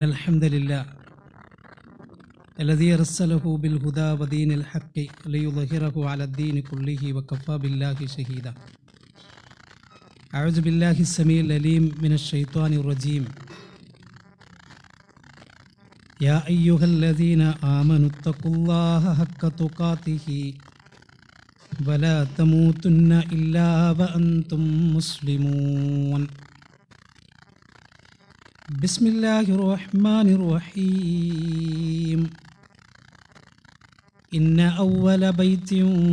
الحمد لله الذي أرسله بالهدى ودين الحق ليظهره على الدين كله وكفى بالله شهيدا. أعوذ بالله السميع العليم من الشيطان الرجيم. يا أيها الذين آمنوا اتقوا الله حق تقاته ولا تموتن إلا وأنتم مسلمون. بسم الله الرحمن الرحيم. إن أول بيت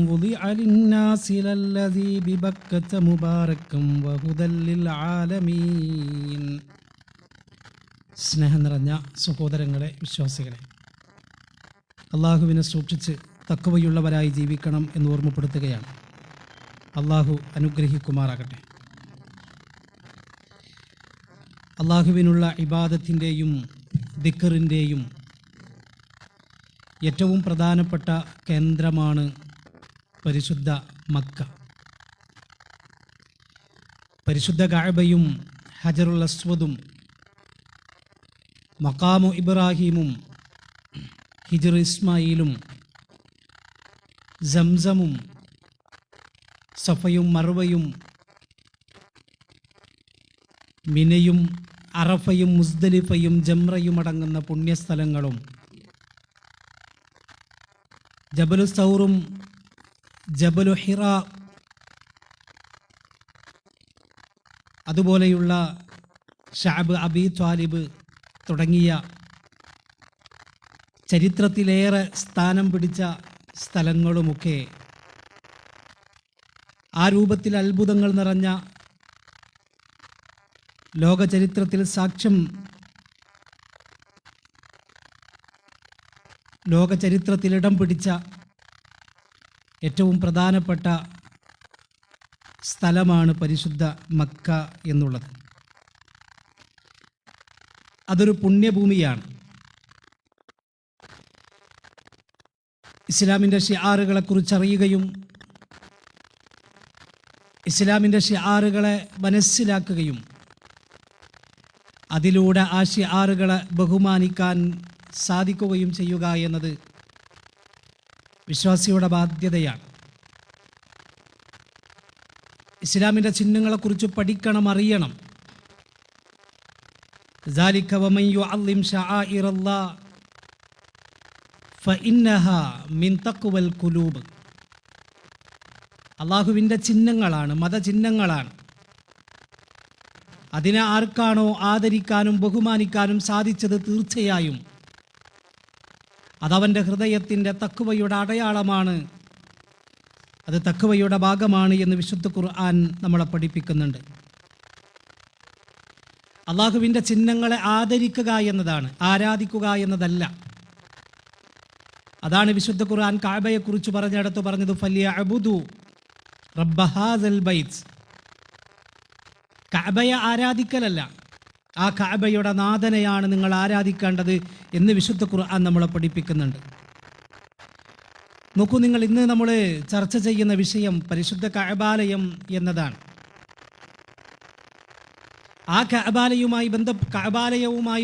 وضع للناس للذي ببكة مباركا وهدى للعالمين. സ്നേഹം നിറഞ്ഞ സഹോദരങ്ങളെ, വിശ്വാസികളെ, അള്ളാഹുവിനെ സൂക്ഷിച്ച് തഖ്വയുള്ളവരായി ജീവിക്കണം എന്ന് ഓർമ്മപ്പെടുത്തുകയാണ്. അള്ളാഹു അനുഗ്രഹിക്കുമാറാകട്ടെ. അള്ളാഹുവിനുള്ള ഇബാദത്തിൻ്റെയും ദിക്റിൻ്റെയും ഏറ്റവും പ്രധാനപ്പെട്ട കേന്ദ്രമാണ് പരിശുദ്ധ മക്ക. പരിശുദ്ധ കഅബയും ഹജറുൽ അസ്വദും മഖാമു ഇബ്രാഹീമും ഹിജ്ർ ഇസ്മായിലും സംസമും സഫയും മർവയും മിനയും അറഫയും മുസ്ദലിഫയും ജംറയും അടങ്ങുന്ന പുണ്യസ്ഥലങ്ങളും ജബലു സൗറും ജബലു ഹിറ അതുപോലെയുള്ള ഷഅബ് അബി ത്വാലിബ് തുടങ്ങിയ ചരിത്രത്തിലേറെ സ്ഥാനം പിടിച്ച സ്ഥലങ്ങളുമൊക്കെ ആ രൂപത്തിൽ അത്ഭുതങ്ങൾ നിറഞ്ഞ ലോകചരിത്രത്തിൽ ലോകചരിത്രത്തിൽ ഇടം പിടിച്ച ഏറ്റവും പ്രധാനപ്പെട്ട സ്ഥലമാണ് പരിശുദ്ധ മക്ക എന്നുള്ളത്. അതൊരു പുണ്യഭൂമിയാണ്. ഇസ്ലാമിൻ്റെ ഷിആറുകളെക്കുറിച്ച് അറിയുകയും ഇസ്ലാമിൻ്റെ ഷിആറുകളെ മനസ്സിലാക്കുകയും അതിലൂടെ ആ ഷിആറുകളെ ബഹുമാനിക്കാൻ സാധിക്കുകയും ചെയ്യുക എന്നത് വിശ്വാസിയുടെ ബാധ്യതയാണ്. ഇസ്ലാമിൻ്റെ ചിഹ്നങ്ങളെക്കുറിച്ച് പഠിക്കണം, അറിയണം. ذَلِكَ وَمَنْ يُعَظِّمْ شَعَائِرَ اللَّهِ فَإِنَّهَا مِنْ تَقْوَى الْقُلُوبِ. അള്ളാഹുവിൻ്റെ ചിഹ്നങ്ങളാണ്, മതചിഹ്നങ്ങളാണ്. അതിനെ ആർക്കാണോ ആദരിക്കാനും ബഹുമാനിക്കാനും സാധിച്ചത്, തീർച്ചയായും അതവൻ്റെ ഹൃദയത്തിൻ്റെ തഖ്വയുടെ അടയാളമാണ്, അത് തഖ്വയുടെ ഭാഗമാണ് എന്ന് വിശുദ്ധ ഖുർആൻ നമ്മളെ പഠിപ്പിക്കുന്നുണ്ട്. അള്ളാഹുവിൻ്റെ ചിഹ്നങ്ങളെ ആദരിക്കുക എന്നതാണ്, ആരാധിക്കുക എന്നതല്ല. അതാണ് വിശുദ്ധ ഖുർആൻ കഅബയെക്കുറിച്ച് പറഞ്ഞിടത്ത് പറഞ്ഞത് ഫല്യഅ്ബുദു റബ്ബ ഹാസൽ ബൈത്ത്. കഅബയെ ആരാധിക്കലല്ല, ആ കഅബയുടെ നാഥനെയാണ് നിങ്ങൾ ആരാധിക്കേണ്ടത് എന്ന് വിശുദ്ധ ഖുർആൻ നമ്മളെ പഠിപ്പിക്കുന്നുണ്ട്. നോക്കൂ, നിങ്ങൾ ഇന്ന് നമ്മൾ ചർച്ച ചെയ്യുന്ന വിഷയം പരിശുദ്ധ കഅബാലയം എന്നതാണ്. ആ കഅബാലയവുമായി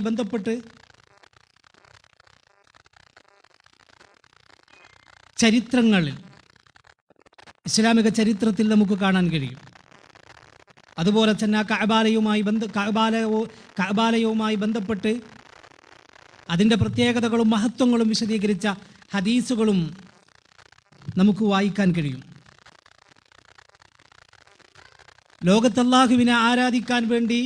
ബന്ധപ്പെട്ട് ചരിത്രങ്ങളിൽ, ഇസ്ലാമിക ചരിത്രത്തിൽ നമുക്ക് കാണാൻ കഴിയും. അതുപോലെ തന്നെ ആ കഅബാലയവുമായി ബന്ധപ്പെട്ട് അതിൻ്റെ പ്രത്യേകതകളും മഹത്വങ്ങളും വിശദീകരിച്ച ഹദീസുകളും നമുക്ക് വായിക്കാൻ കഴിയും. ലോകത്ത് അല്ലാഹുവിനെ ആരാധിക്കാൻ വേണ്ടി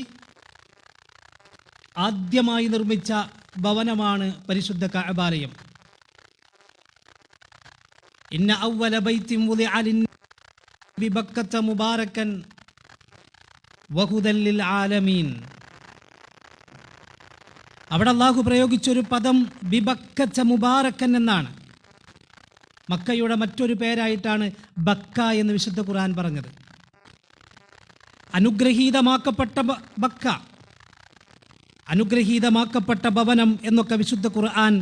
ആദ്യമായി നിർമ്മിച്ച ഭവനമാണ് പരിശുദ്ധ കഅബാലയം. ഇന്ന അവ്വല ബൈത്തിൻ വുദിഅ ലിന്നാസി ബിബക്കത മുബാറകൻ വഹുദൽ ലിൽ ആലമീൻ. അവിടെ അല്ലാഹു പ്രയോഗിച്ചൊരു പദം ബിബക്കത മുബാറകൻ എന്നാണ്. മക്കയുടെ മറ്റൊരു പേരായിട്ടാണ് ബക്ക എന്ന് വിശുദ്ധ ഖുർആൻ പറഞ്ഞത്. അനുഗ്രഹീതമാക്കപ്പെട്ട ബക്ക, അനുഗ്രഹീതമാക്കപ്പെട്ട ഭവനം എന്നൊക്കെ വിശുദ്ധ ഖുർആൻ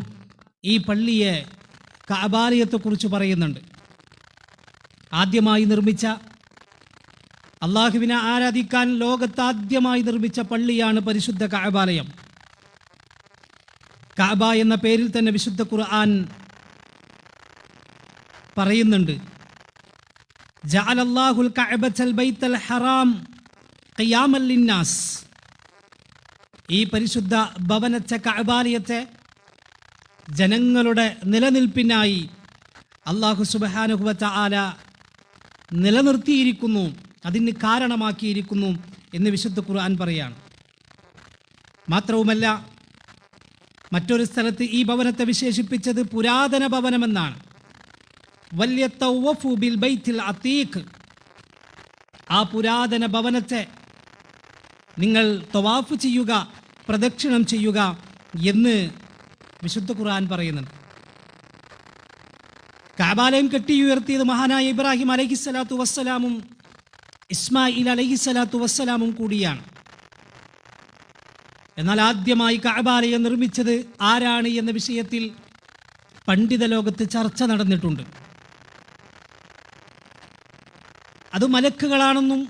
ഈ പള്ളിയെ, കഅബാലയത്തെക്കുറിച്ച് പറയുന്നുണ്ട്. ആദ്യമായി നിർമ്മിച്ച, അള്ളാഹുവിനെ ആരാധിക്കാൻ ലോകത്താദ്യമായി നിർമ്മിച്ച പള്ളിയാണ് പരിശുദ്ധ കഅബാലയം. കഅബ എന്ന പേരിൽ തന്നെ വിശുദ്ധ ഖുർആൻ പറയുന്നുണ്ട്, ജഅലല്ലാഹുൽ കഅബത്തൽ ബൈത്തൽ ഹറാം ഖിയാമൻ ലിന്നാസ്. ഈ പരിശുദ്ധ ഭവനത്തെ കഅബാലയത്തെ ജനങ്ങളുടെ നിലനിൽപ്പിനായി അല്ലാഹു സുബ്ഹാനഹു വ തആല നിലനിർത്തിയിരിക്കുന്നു, അതിന് കാരണമാക്കിയിരിക്കുന്നു എന്ന് വിശുദ്ധ ഖുർആൻ പറയാണ്. മാത്രവുമല്ല, മറ്റൊരു സ്ഥലത്ത് ഈ ഭവനത്തെ വിശേഷിപ്പിച്ചത് പുരാതന ഭവനമെന്നാണ്. വല്യത്തവഫു ബിൽ ബൈത്തിൽ അതീഖ്. ആ പുരാതന ഭവനത്തെ നിങ്ങൾ തവാഫ് ചെയ്യുക, പ്രദക്ഷിണം ചെയ്യുക എന്ന് വിശുദ്ധ ഖുർആൻ പറയുന്നുണ്ട്. കഅബാലയം കെട്ടിയുയർത്തിയത് മഹാനായ ഇബ്രാഹിം അലൈഹിസ്സലാത്തു വസ്സലാമും ഇസ്മായിൽ അലൈഹിസ്സലാത്തു വസ്സലാമും കൂടിയാണ്. എന്നാൽ ആദ്യമായി കഅബാലയം നിർമ്മിച്ചത് ആരാണ് എന്ന വിഷയത്തിൽ പണ്ഡിത ലോകത്ത് ചർച്ച നടന്നിട്ടുണ്ട്. അത് മലക്കുകളാണെന്നും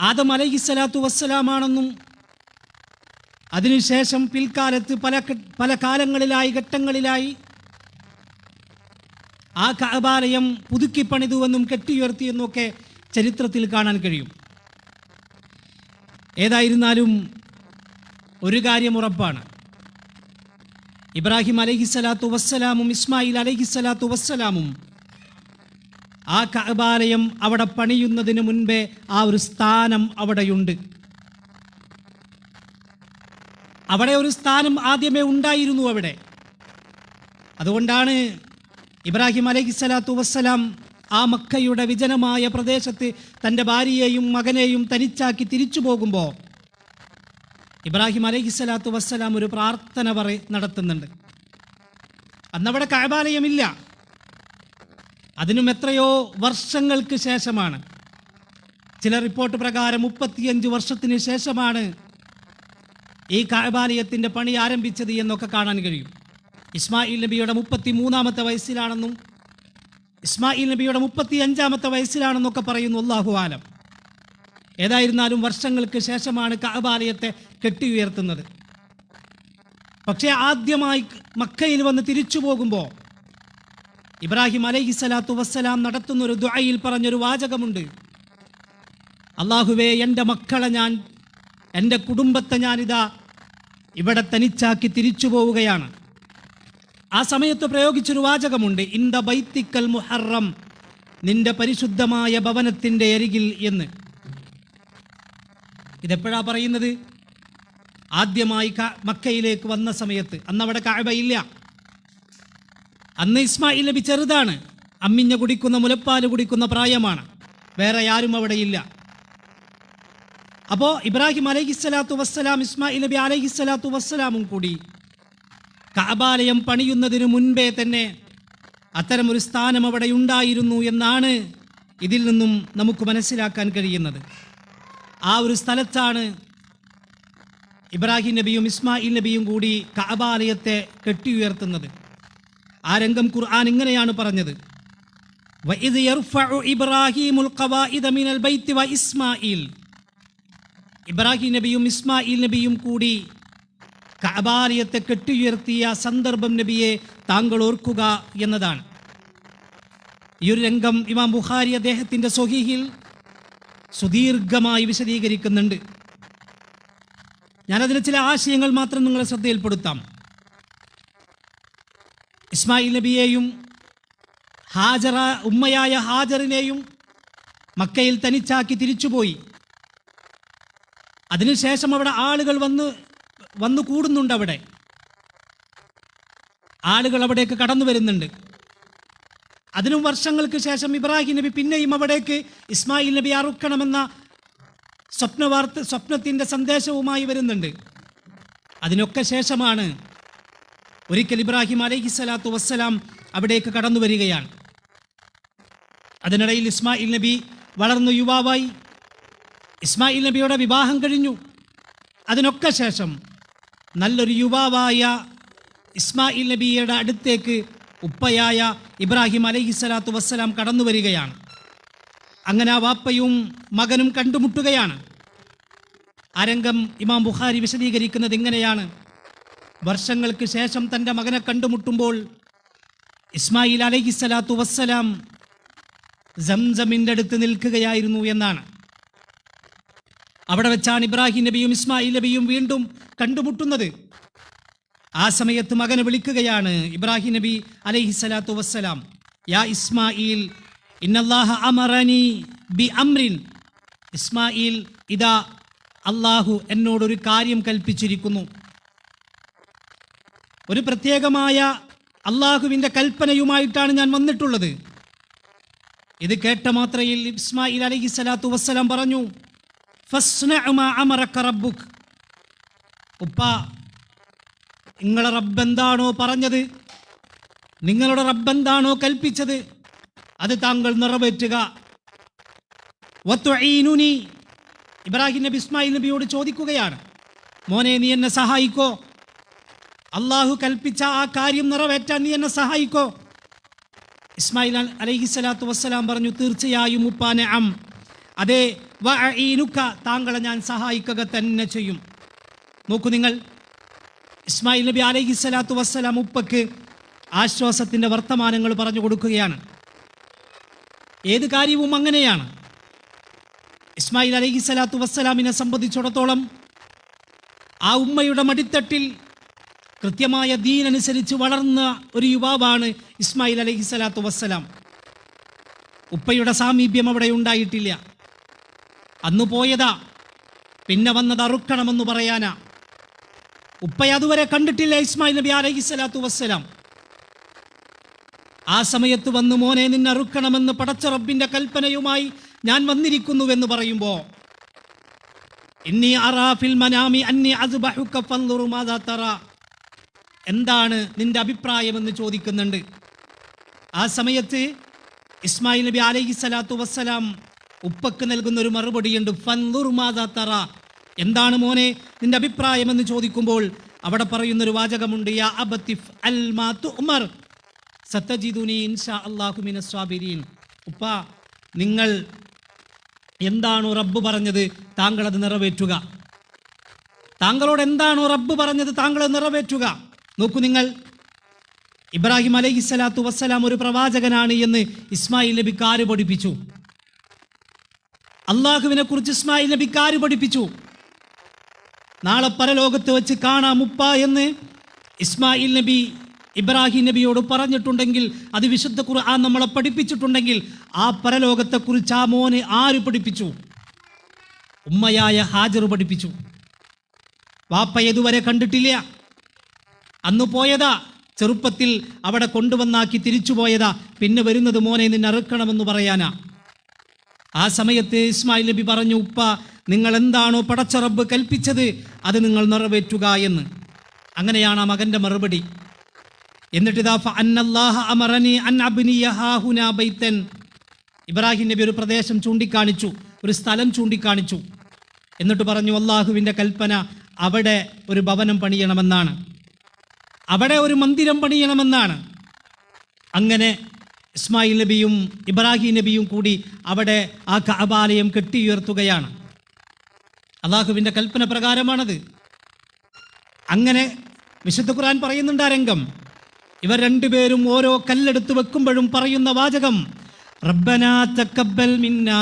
ആദം അലൈഹിസ്സലാത്തു വസ്സലാമാണെന്നും അതിനുശേഷം പിൽക്കാലത്ത് പല കാലങ്ങളിലായി ഘട്ടങ്ങളിലായി ആ കഅബാലയം പുതുക്കിപ്പണിതുവെന്നും കെട്ടിയുയർത്തിയെന്നൊക്കെ ചരിത്രത്തിൽ കാണാൻ കഴിയും. ഏതായിരുന്നാലും ഒരു കാര്യം ഉറപ്പാണ്, ഇബ്രാഹിം അലൈഹിസ്സലാത്തു വസ്സലാമും ഇസ്മായിൽ അലൈഹിസ്സലാത്തു വസ്സലാമും ആ കഅബാലയം അവിടെ പണിയുന്നതിന് മുൻപേ ആ ഒരു സ്ഥാനം അവിടെയുണ്ട്. അവിടെ ഒരു സ്ഥാനം ആദ്യമേ ഉണ്ടായിരുന്നു അവിടെ. അതുകൊണ്ടാണ് ഇബ്രാഹിം അലൈഹിസ്സലാത്തു വസ്സലാം ആ മക്കയുടെ വിജനമായ പ്രദേശത്ത് തൻ്റെ ഭാര്യയെയും മകനെയും തനിച്ചാക്കി തിരിച്ചു പോകുമ്പോൾ ഇബ്രാഹിം അലൈഹിസ്സലാത്തു വസ്സലാം ഒരു പ്രാർത്ഥന നടത്തുന്നുണ്ട്. അന്നവിടെ കഅബാലയമില്ല. അതിനും എത്രയോ വർഷങ്ങൾക്ക് ശേഷമാണ്, ചില റിപ്പോർട്ട് പ്രകാരം 35 വർഷത്തിന് ശേഷമാണ് ഈ കഅബാലയത്തിൻ്റെ പണി ആരംഭിച്ചത് എന്നൊക്കെ കാണാൻ കഴിയും. ഇസ്മായിൽ നബിയുടെ 33-ാമത്തെ വയസ്സിലാണെന്നും ഇസ്മായിൽ നബിയുടെ 35-ാമത്തെ വയസ്സിലാണെന്നൊക്കെ പറയുന്നു, അല്ലാഹു ആലം. ഏതായിരുന്നാലും വർഷങ്ങൾക്ക് ശേഷമാണ് കഅബാലയത്തെ കെട്ടിയുയർത്തുന്നത്. പക്ഷേ ആദ്യമായി മക്കയിൽ വന്ന് തിരിച്ചു പോകുമ്പോൾ ഇബ്രാഹിം അലൈഹിസ്സലാത്തു വസ്സലാം നടത്തുന്നൊരു ദുആയിൽ പറഞ്ഞൊരു വാചകമുണ്ട്, അല്ലാഹുവേ, എൻ്റെ മക്കളെ എൻ്റെ കുടുംബത്തെ ഞാനിതാ ഇവിടെ തനിച്ചാക്കി തിരിച്ചു പോവുകയാണ്. ആ സമയത്ത് പ്രയോഗിച്ചൊരു വാചകമുണ്ട്, ഇന്ദ ബൈത്തിക്കൽ മുഹറം, നിന്റെ പരിശുദ്ധമായ ഭവനത്തിൻ്റെ അരികിൽ എന്ന്. ഇതെപ്പോഴാ പറയുന്നത്? ആദ്യമായി മക്കയിലേക്ക് വന്ന സമയത്ത്. അന്നവിടെ കഅബയില്ല. അന്ന് ഇസ്മായിൽ നബി ചെറുതാണ്, അമ്മിഞ്ഞ കുടിക്കുന്ന മുലപ്പാൽ കുടിക്കുന്ന പ്രായമാണ്, വേറെ ആരും അവിടെ ഇല്ല. അപ്പോൾ ഇബ്രാഹിം അലൈഹിസ്സലാത്തു വസ്സലാം ഇസ്മായിൽ നബി അലൈഹിസ്സലാത്തു വസ്സലാമും കൂടി കഅബാലയം പണിയുന്നതിന് മുൻപേ തന്നെ അത്തരമൊരു സ്ഥാനം അവിടെ ഉണ്ടായിരുന്നു എന്നാണ് ഇതിൽ നിന്നും നമുക്ക് മനസ്സിലാക്കാൻ കഴിയുന്നത്. ആ ഒരു സ്ഥലത്താണ് ഇബ്രാഹിം നബിയും ഇസ്മായിൽ നബിയും കൂടി കഅബാലയത്തെ കെട്ടിയുയർത്തുന്നത്. ആ രംഗം ഖുർആൻ ഇങ്ങനെയാണ് പറഞ്ഞത്, വഇദ് യർഫഉ ഇബ്രാഹീമുൽ ഖവാഇദ മിനൽ ബൈത്തി വ ഇസ്മായിൽ. ഇബ്രാഹിം നബിയും ഇസ്മായിൽ നബിയും കൂടി കഅബാലയത്തെ കെട്ടിയുയർത്തിയ സന്ദർഭം നബിയെ താങ്കൾ ഓർക്കുക എന്നതാണ്. ഈ ഒരു രംഗം ഇമാം ബുഖാരി അദ്ദേഹത്തിൻ്റെ സ്വഹീഹിൽ സുദീർഘമായി വിശദീകരിക്കുന്നുണ്ട്. ഞാനതിന് ചില ആശയങ്ങൾ മാത്രം നിങ്ങളെ ശ്രദ്ധയിൽപ്പെടുത്താം. ഇസ്മായിൽ നബിയെയും ഉമ്മയായ ഹാജറിനെയും മക്കയിൽ തനിച്ചാക്കി തിരിച്ചുപോയി. അതിനുശേഷം അവിടെ ആളുകൾ വന്നു കൂടുന്നുണ്ട്. അവിടെ ആളുകൾ അവിടേക്ക് കടന്നു വരുന്നുണ്ട്. അതിനും വർഷങ്ങൾക്ക് ശേഷം ഇബ്രാഹിം നബി പിന്നെയും അവിടേക്ക് ഇസ്മായിൽ നബി അറുക്കണമെന്ന സ്വപ്നത്തിൻ്റെ സന്ദേശവുമായി വരുന്നുണ്ട്. അതിനൊക്കെ ശേഷമാണ് ഒരിക്കൽ ഇബ്രാഹിം അലൈഹിസ്സലാത്തു വസ്സലാം അവിടേക്ക് കടന്നു വരികയാണ്. അതിനിടയിൽ ഇസ്മായിൽ നബി വളർന്നു യുവാവായി. ഇസ്മായിൽ നബിയുടെ വിവാഹം കഴിഞ്ഞു. അതിനൊക്കെ ശേഷം നല്ലൊരു യുവാവായ ഇസ്മായിൽ നബിയുടെ അടുത്തേക്ക് ഉപ്പയായ ഇബ്രാഹിം അലൈഹിസ്സലാത്തു വസ്സലാം കടന്നു വരികയാണ്. അങ്ങനെ ആ വാപ്പയും മകനും കണ്ടുമുട്ടുകയാണ്. ആ രംഗം ഇമാം ബുഖാരി വിശദീകരിക്കുന്നത് ഇങ്ങനെയാണ്, വർഷങ്ങൾക്ക് ശേഷം തൻ്റെ മകനെ കണ്ടുമുട്ടുമ്പോൾ ഇസ്മായിൽ അലൈഹിസ്സലാത്തു വസ്സലാം സംസമിൻ്റെ അടുത്ത് നിൽക്കുകയായിരുന്നു എന്നാണ്. അവിടെ വെച്ചാണ് ഇബ്രാഹിം നബിയും ഇസ്മായിൽ നബിയും വീണ്ടും കണ്ടുമുട്ടുന്നത്. ആ സമയത്ത് മകനെ വിളിക്കുകയാണ് ഇബ്രാഹിം നബി അലൈഹിസ്സലാത്തു വസ്സലാം, യാ ഇസ്മായിൽ ഇന്നല്ലാഹ അമറനി ബി അംറിൻ. ഇസ്മായിൽ, ഇതാ അള്ളാഹു എന്നോടൊരു കാര്യം കൽപ്പിച്ചിരിക്കുന്നു. ഒരു പ്രത്യേകമായ അള്ളാഹുവിൻ്റെ കൽപ്പനയുമായിട്ടാണ് ഞാൻ വന്നിട്ടുള്ളത്. ഇത് കേട്ട മാത്രയിൽ ഇസ്മായിൽ അലൈഹിസ്സലാത്തു വസ്സലാം പറഞ്ഞു, ഫസ്നഅ മാ അമറക റബ്ബുക്. ഉപ്പ, നിങ്ങളുടെ റബ്ബ് എന്താണോ പറഞ്ഞത്, നിങ്ങളുടെ റബ്ബ് എന്താണോ കൽപ്പിച്ചത്, അത് താങ്കൾ നിറവേറ്റുക. വതുഈനുനി. ഇബ്രാഹിം നബി ഇസ്മായിൽ നബിയോട് ചോദിക്കുകയാണ്, മോനെ നീ എന്നെ സഹായിക്കോ? അള്ളാഹു കൽപ്പിച്ച ആ കാര്യം നിറവേറ്റാൻ നീ എന്നെ സഹായിക്കോ? ഇസ്മായിൽ അലൈഹിസ്സലാത്തു വസ്സലാം പറഞ്ഞു, തീർച്ചയായും ഉപ്പാനെ അതെ, വഅഈനുക, താങ്കളെ ഞാൻ സഹായിക്കുക തന്നെ ചെയ്യും. നോക്കൂ നിങ്ങൾ, ഇസ്മായിൽ നബി അലൈഹിസ്സലാത്തു വസ്സലാം ഉപ്പക്ക് ആശ്വാസത്തിൻ്റെ വർത്തമാനങ്ങൾ പറഞ്ഞു കൊടുക്കുകയാണ്. ഏത് കാര്യവും അങ്ങനെയാണ്. ഇസ്മായിൽ അലൈഹിസ്സലാത്തു വസ്സലാമിനെ സംബന്ധിച്ചിടത്തോളം ആ ഉമ്മയുടെ മടിത്തട്ടിൽ കൃത്യമായ ദീനനുസരിച്ച് വളർന്ന ഒരു യുവാവാണ് ഇസ്മായിൽ അലൈഹിസ്സലാത്തു വസ്സലാം. ഉപ്പയുടെ സാമീപ്യം അവിടെ ഉണ്ടായിട്ടില്ല. അന്ന് പോയതാ, പിന്നെ വന്നത് അറുക്കണമെന്ന് പറയാനാ. ഉപ്പയെ അതുവരെ കണ്ടിട്ടില്ല ഇസ്മായിൽ നബി അലൈഹിസ്സലാത്തു വസ്സലാം. ആ സമയത്ത് വന്ന്, മോനെ നിന്നെ അറുക്കണമെന്ന് പടച്ച റബ്ബിന്റെ കൽപ്പനയുമായി ഞാൻ വന്നിരിക്കുന്നുവെന്ന് പറയുമ്പോ, ഇന്നി അറാ ഫിൽ മനാമി അന്നി അസ്ബഹുക ഫൻദുർ മാദാ തറാ, എന്താണ് നിന്റെ അഭിപ്രായമെന്ന് ചോദിക്കുന്നുണ്ട്. ആ സമയത്ത് ഇസ്മായിൽ നബി അലൈഹിസ്സലാത്തു വസ്സലാം ഉപ്പക്ക് നൽകുന്ന ഒരു മറുപടിയുണ്ട്, ഫൻദുർ മാദാ തറാ, എന്താണ് മോനെ നിന്റെ അഭിപ്രായമെന്ന് ചോദിക്കുമ്പോൾ അവിടെ പറയുന്നൊരു വാചകമുണ്ട്, യാ അബതിഫ് അൽ മാ തുഅ്മർ സതജിദുനി ഇൻഷാ അല്ലാഹു മിനസ് സ്വാബിരീൻ. ഉപ്പ, നിങ്ങൾ എന്താണോ റബ്ബ് പറഞ്ഞത് താങ്കളത് നിറവേറ്റുക. താങ്കളോട് എന്താണോ റബ്ബ് പറഞ്ഞത് താങ്കളത് നിറവേറ്റുക. നോക്കൂ നിങ്ങൾ, ഇബ്രാഹിം അലൈഹിസ്സലാത്തു വസ്സലാം ഒരു പ്രവാചകനാണ് എന്ന് ഇസ്മായിൽ നബിക്ക് ആര് പഠിപ്പിച്ചു? അള്ളാഹുവിനെ കുറിച്ച് ഇസ്മായിൽ നബിക്ക് ആര് പഠിപ്പിച്ചു? നാളെ പരലോകത്ത് വെച്ച് കാണാം ഉപ്പ എന്ന് ഇസ്മായിൽ നബി ഇബ്രാഹിം നബിയോട് പറഞ്ഞിട്ടുണ്ടെങ്കിൽ, അത് വിശുദ്ധ ഖുർആൻ നമ്മളെ പഠിപ്പിച്ചിട്ടുണ്ടെങ്കിൽ, ആ പരലോകത്തെക്കുറിച്ച് ആ മോന് ആര് പഠിപ്പിച്ചു? ഉമ്മയായ ഹാജർ പഠിപ്പിച്ചു. വാപ്പ ഇതുവരെ കണ്ടിട്ടില്ല. അന്ന് പോയതാ, ചെറുപ്പത്തിൽ അവിടെ കൊണ്ടുവന്നാക്കി തിരിച്ചു പോയതാ, പിന്നെ വരുന്നത് മോനെ നിന്നെ അറുക്കണമെന്ന് പറയാനാ. ആ സമയത്ത് ഇസ്മായിൽ നബി പറഞ്ഞു, ഉപ്പ, നിങ്ങൾ എന്താണോ പടച്ച റബ്ബ് കൽപ്പിച്ചത് അത് നിങ്ങൾ നിറവേറ്റുക എന്ന്. അങ്ങനെയാണ് ആ മകൻ്റെ മറുപടി. എന്നിട്ട് ഇബ്രാഹിം നബി ഒരു പ്രദേശം ചൂണ്ടിക്കാണിച്ചു, ഒരു സ്ഥലം ചൂണ്ടിക്കാണിച്ചു. എന്നിട്ട് പറഞ്ഞു, അള്ളാഹുവിൻ്റെ കൽപ്പന അവിടെ ഒരു ഭവനം പണിയണമെന്നാണ്, അവിടെ ഒരു മന്ദിരം പണിയണമെന്നാണ്. അങ്ങനെ ഇസ്മായിൽ നബിയും ഇബ്രാഹിം നബിയും കൂടി അവിടെ ആ കഅബാലയം കെട്ടിയുയർത്തുകയാണ്. അള്ളാഹുവിൻ്റെ കൽപ്പന പ്രകാരമാണത്. അങ്ങനെ വിശുദ്ധ ഖുർആൻ പറയുന്നുണ്ട് ആ രംഗം. ഇവർ രണ്ടുപേരും ഓരോ കല്ലെടുത്ത് വെക്കുമ്പോഴും പറയുന്ന വാചകം, റബ്ബനാ തഖബ്ബൽ മിന്നാ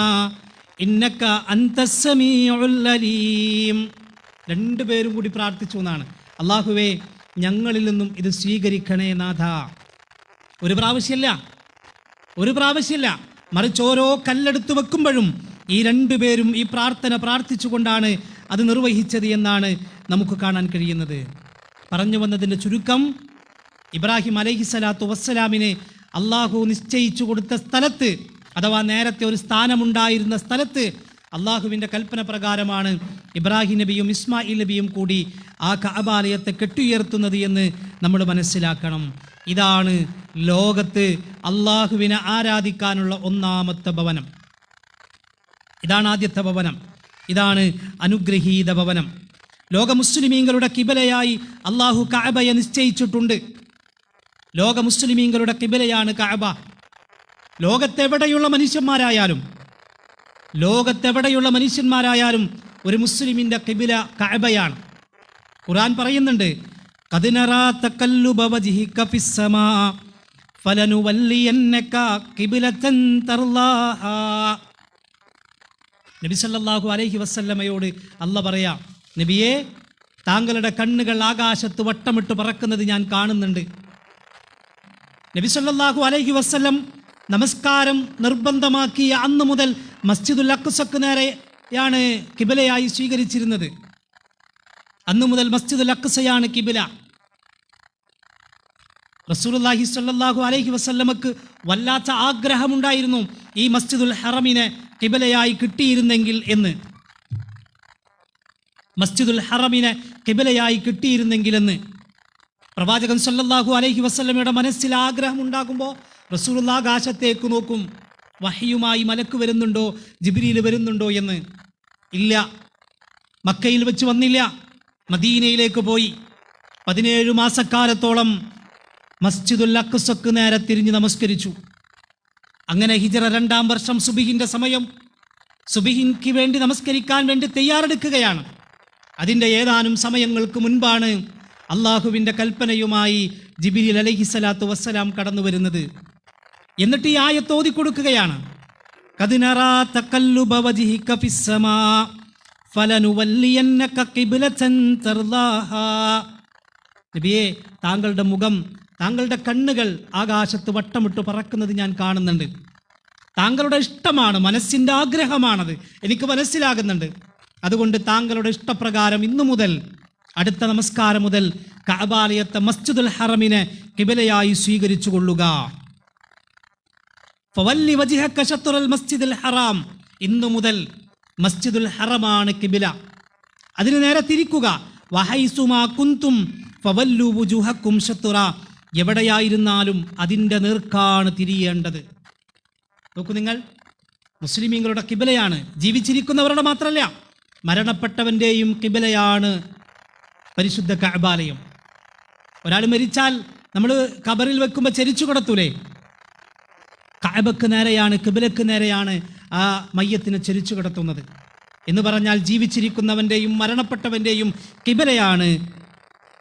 ഇന്നക അൻതസ് സമീഉൽ അലീം. രണ്ടുപേരും കൂടി പ്രാർത്ഥിച്ചു എന്നാണ്, അള്ളാഹുവേ ഞങ്ങളിൽ നിന്നും ഇത് സ്വീകരിക്കണേ നാഥ. ഒരു പ്രാവശ്യമല്ല, മറിച്ച് ഓരോ കല്ലെടുത്ത് വെക്കുമ്പോഴും ഈ രണ്ടുപേരും ഈ പ്രാർത്ഥന പ്രാർത്ഥിച്ചുകൊണ്ടാണ് അത് നിർവഹിച്ചത് എന്നാണ് നമുക്ക് കാണാൻ കഴിയുന്നത്. പറഞ്ഞു വന്നതിൻ്റെ ചുരുക്കം, ഇബ്രാഹിം അലൈഹിസ്സലാത്തു വസ്സലാമിനെ അള്ളാഹു നിശ്ചയിച്ചു കൊടുത്ത സ്ഥലത്ത്, അഥവാ നേരത്തെ ഒരു സ്ഥാനമുണ്ടായിരുന്ന സ്ഥലത്ത് അള്ളാഹുവിൻ്റെ കൽപ്പന പ്രകാരമാണ് ഇബ്രാഹിം നബിയും ഇസ്മായിൽ നബിയും കൂടി ആ കഅബാലയത്തെ കെട്ടിയുയർത്തുന്നത് എന്ന് നമ്മൾ മനസ്സിലാക്കണം. ഇതാണ് ലോകത്ത് അള്ളാഹുവിനെ ആരാധിക്കാനുള്ള ഒന്നാമത്തെ ഭവനം. ഇതാണ് ആദ്യത്തെ ഭവനം. ഇതാണ് അനുഗ്രഹീത ഭവനം. ലോക മുസ്ലിമീങ്ങളുടെ കിബലയായി അള്ളാഹു കഅബയെ നിശ്ചയിച്ചിട്ടുണ്ട്. ലോക മുസ്ലിമീങ്ങളുടെ കിബലയാണ് കഅബ. ലോകത്തെവിടെയുള്ള മനുഷ്യന്മാരായാലും ഒരു മുസ്ലിമിൻ്റെ കിബില കഅബയാണ്. ഖുർആൻ പറയുന്നുണ്ട്, ഖദ് നറാ തഖല്ലുബ വജ്ഹിക ഫിസ്സമാ ഫലനുവല്ലിയന്നക ഖിബ്ലതൻ തർലാഹാ. നബി സല്ലല്ലാഹു അലൈഹി വസല്ലമയോട് അല്ലാഹ് പറയാ, നബിയേ, താങ്കളുടെ കണ്ണുകൾ ആകാശത്ത് വട്ടമിട്ട് പറക്കുന്നത് ഞാൻ കാണുന്നുണ്ട്. നബി സല്ലല്ലാഹു അലൈഹി വസല്ലം നമസ്കാരം നിർബന്ധമാക്കിയ അന്ന് മുതൽ മസ്ജിദുൽ അഖ്സക്ക് നേരെയാണ് കിബിലയായി സ്വീകരിച്ചിരുന്നത്. അന്നു മുതൽ മസ്ജിദുൽ അഖ്സയാണ് കിബില. റസൂലുള്ളാഹി സ്വല്ലല്ലാഹു അലൈഹി വസല്ലമക്ക് വല്ലാത്ത ആഗ്രഹമുണ്ടായിരുന്നു ഈ മസ്ജിദുൽ ഹറമിനെ കിബിലയായി കിട്ടിയിരുന്നെങ്കിൽ എന്ന്. മസ്ജിദുൽ ഹറമിനെ കിബിലയായി കിട്ടിയിരുന്നെങ്കിലെന്ന് പ്രവാചകൻ സല്ലല്ലാഹു അലൈഹി വസല്ലമയുടെ മനസ്സിൽ ആഗ്രഹം ഉണ്ടാകുമ്പോൾ റസൂലുള്ളാഹി ആകാശത്തേക്ക് നോക്കും, വഹ്യുമായി മലക്ക് വരുന്നുണ്ടോ, ജിബ്രീൽ വരുന്നുണ്ടോ എന്ന്. ഇല്ല, മക്കയിൽ വെച്ച് വന്നില്ല. മദീനയിലേക്ക് പോയി 17 മാസക്കാലത്തോളം മസ്ജിദുൽ അഖ്സക്ക് നേരെ തിരിഞ്ഞ് നമസ്കരിച്ചു. അങ്ങനെ ഹിജ്റ 2-ാം വർഷം സുബഹിന്റെ സമയം, സുബഹിക്ക് വേണ്ടി നമസ്കരിക്കാൻ വേണ്ടി തയ്യാറെടുക്കുകയാണ്. അതിൻ്റെ ഏതാനും സമയങ്ങൾക്ക് മുൻപാണ് അള്ളാഹുവിൻ്റെ കൽപ്പനയുമായി ജിബ്രീൽ അലൈഹിസ്സലാത്തു വസ്സലാം കടന്നു വരുന്നത്. എന്നിട്ട് ഈ ആയത്ത് ഓതി കൊടുക്കുകയാണ്. ഖദ് നറാ തഖല്ലുബ വജ്ഹിക ഫിസ്സമാ ഫലനുവല്ലിയന്നക ഖിബ്ലതൻ തർലാഹാ. നബിയേ, താങ്കളുടെ മുഖം, താങ്കളുടെ കണ്ണുകൾ ആകാശത്ത് വട്ടമിട്ട് പറക്കുന്നത് ഞാൻ കാണുന്നുണ്ട്. താങ്കളുടെ ഇഷ്ടമാണ്, മനസ്സിൻ്റെ ആഗ്രഹമാണത്, എനിക്ക് മനസ്സിലാകുന്നുണ്ട്. അതുകൊണ്ട് താങ്കളുടെ ഇഷ്ടപ്രകാരം ഇന്നു മുതൽ, അടുത്ത നമസ്കാരം മുതൽ കഅബാലയത്തെ മസ്ജിദുൽ ഹറമിനെ കിബിലയായി സ്വീകരിച്ചു കൊള്ളുക. ഫവല്ലി വജ്ഹക ശത്റൽ മസ്ജിദുൽ ഹറാം. ഇന്നു മുതൽ മസ്ജിദുൽ ഹറമാണ് കിബില, അതിന് നേരെ തിരിക്കുക. വഹൈസുമാ കുന്തും ഫവല്ലു വുജൂഹക്കും ശത്റ. എവിടെയായിരുന്നാലും അതിൻ്റെ നേർക്കാണ് തിരിയേണ്ടത്. നോക്കൂ നിങ്ങൾ, മുസ്ലിമീങ്ങളുടെ കിബിലയാണ്, ജീവിച്ചിരിക്കുന്നവരുടെ മാത്രമല്ല, മരണപ്പെട്ടവൻ്റെയും കിബിലയാണ് പരിശുദ്ധ കഅബാലയം. ഒരാൾ മരിച്ചാൽ നമ്മൾ ഖബറിൽ വെക്കുമ്പോൾ ചരിച്ചു കിടത്തൂലേ? കഅബക്ക് നേരെയാണ്, കിബിലക്ക് നേരെയാണ് ആ മയ്യത്തിനെ ചരിച്ചു കിടത്തുന്നത്. എന്ന് പറഞ്ഞാൽ ജീവിച്ചിരിക്കുന്നവൻ്റെയും മരണപ്പെട്ടവൻ്റെയും കിബിലയാണ്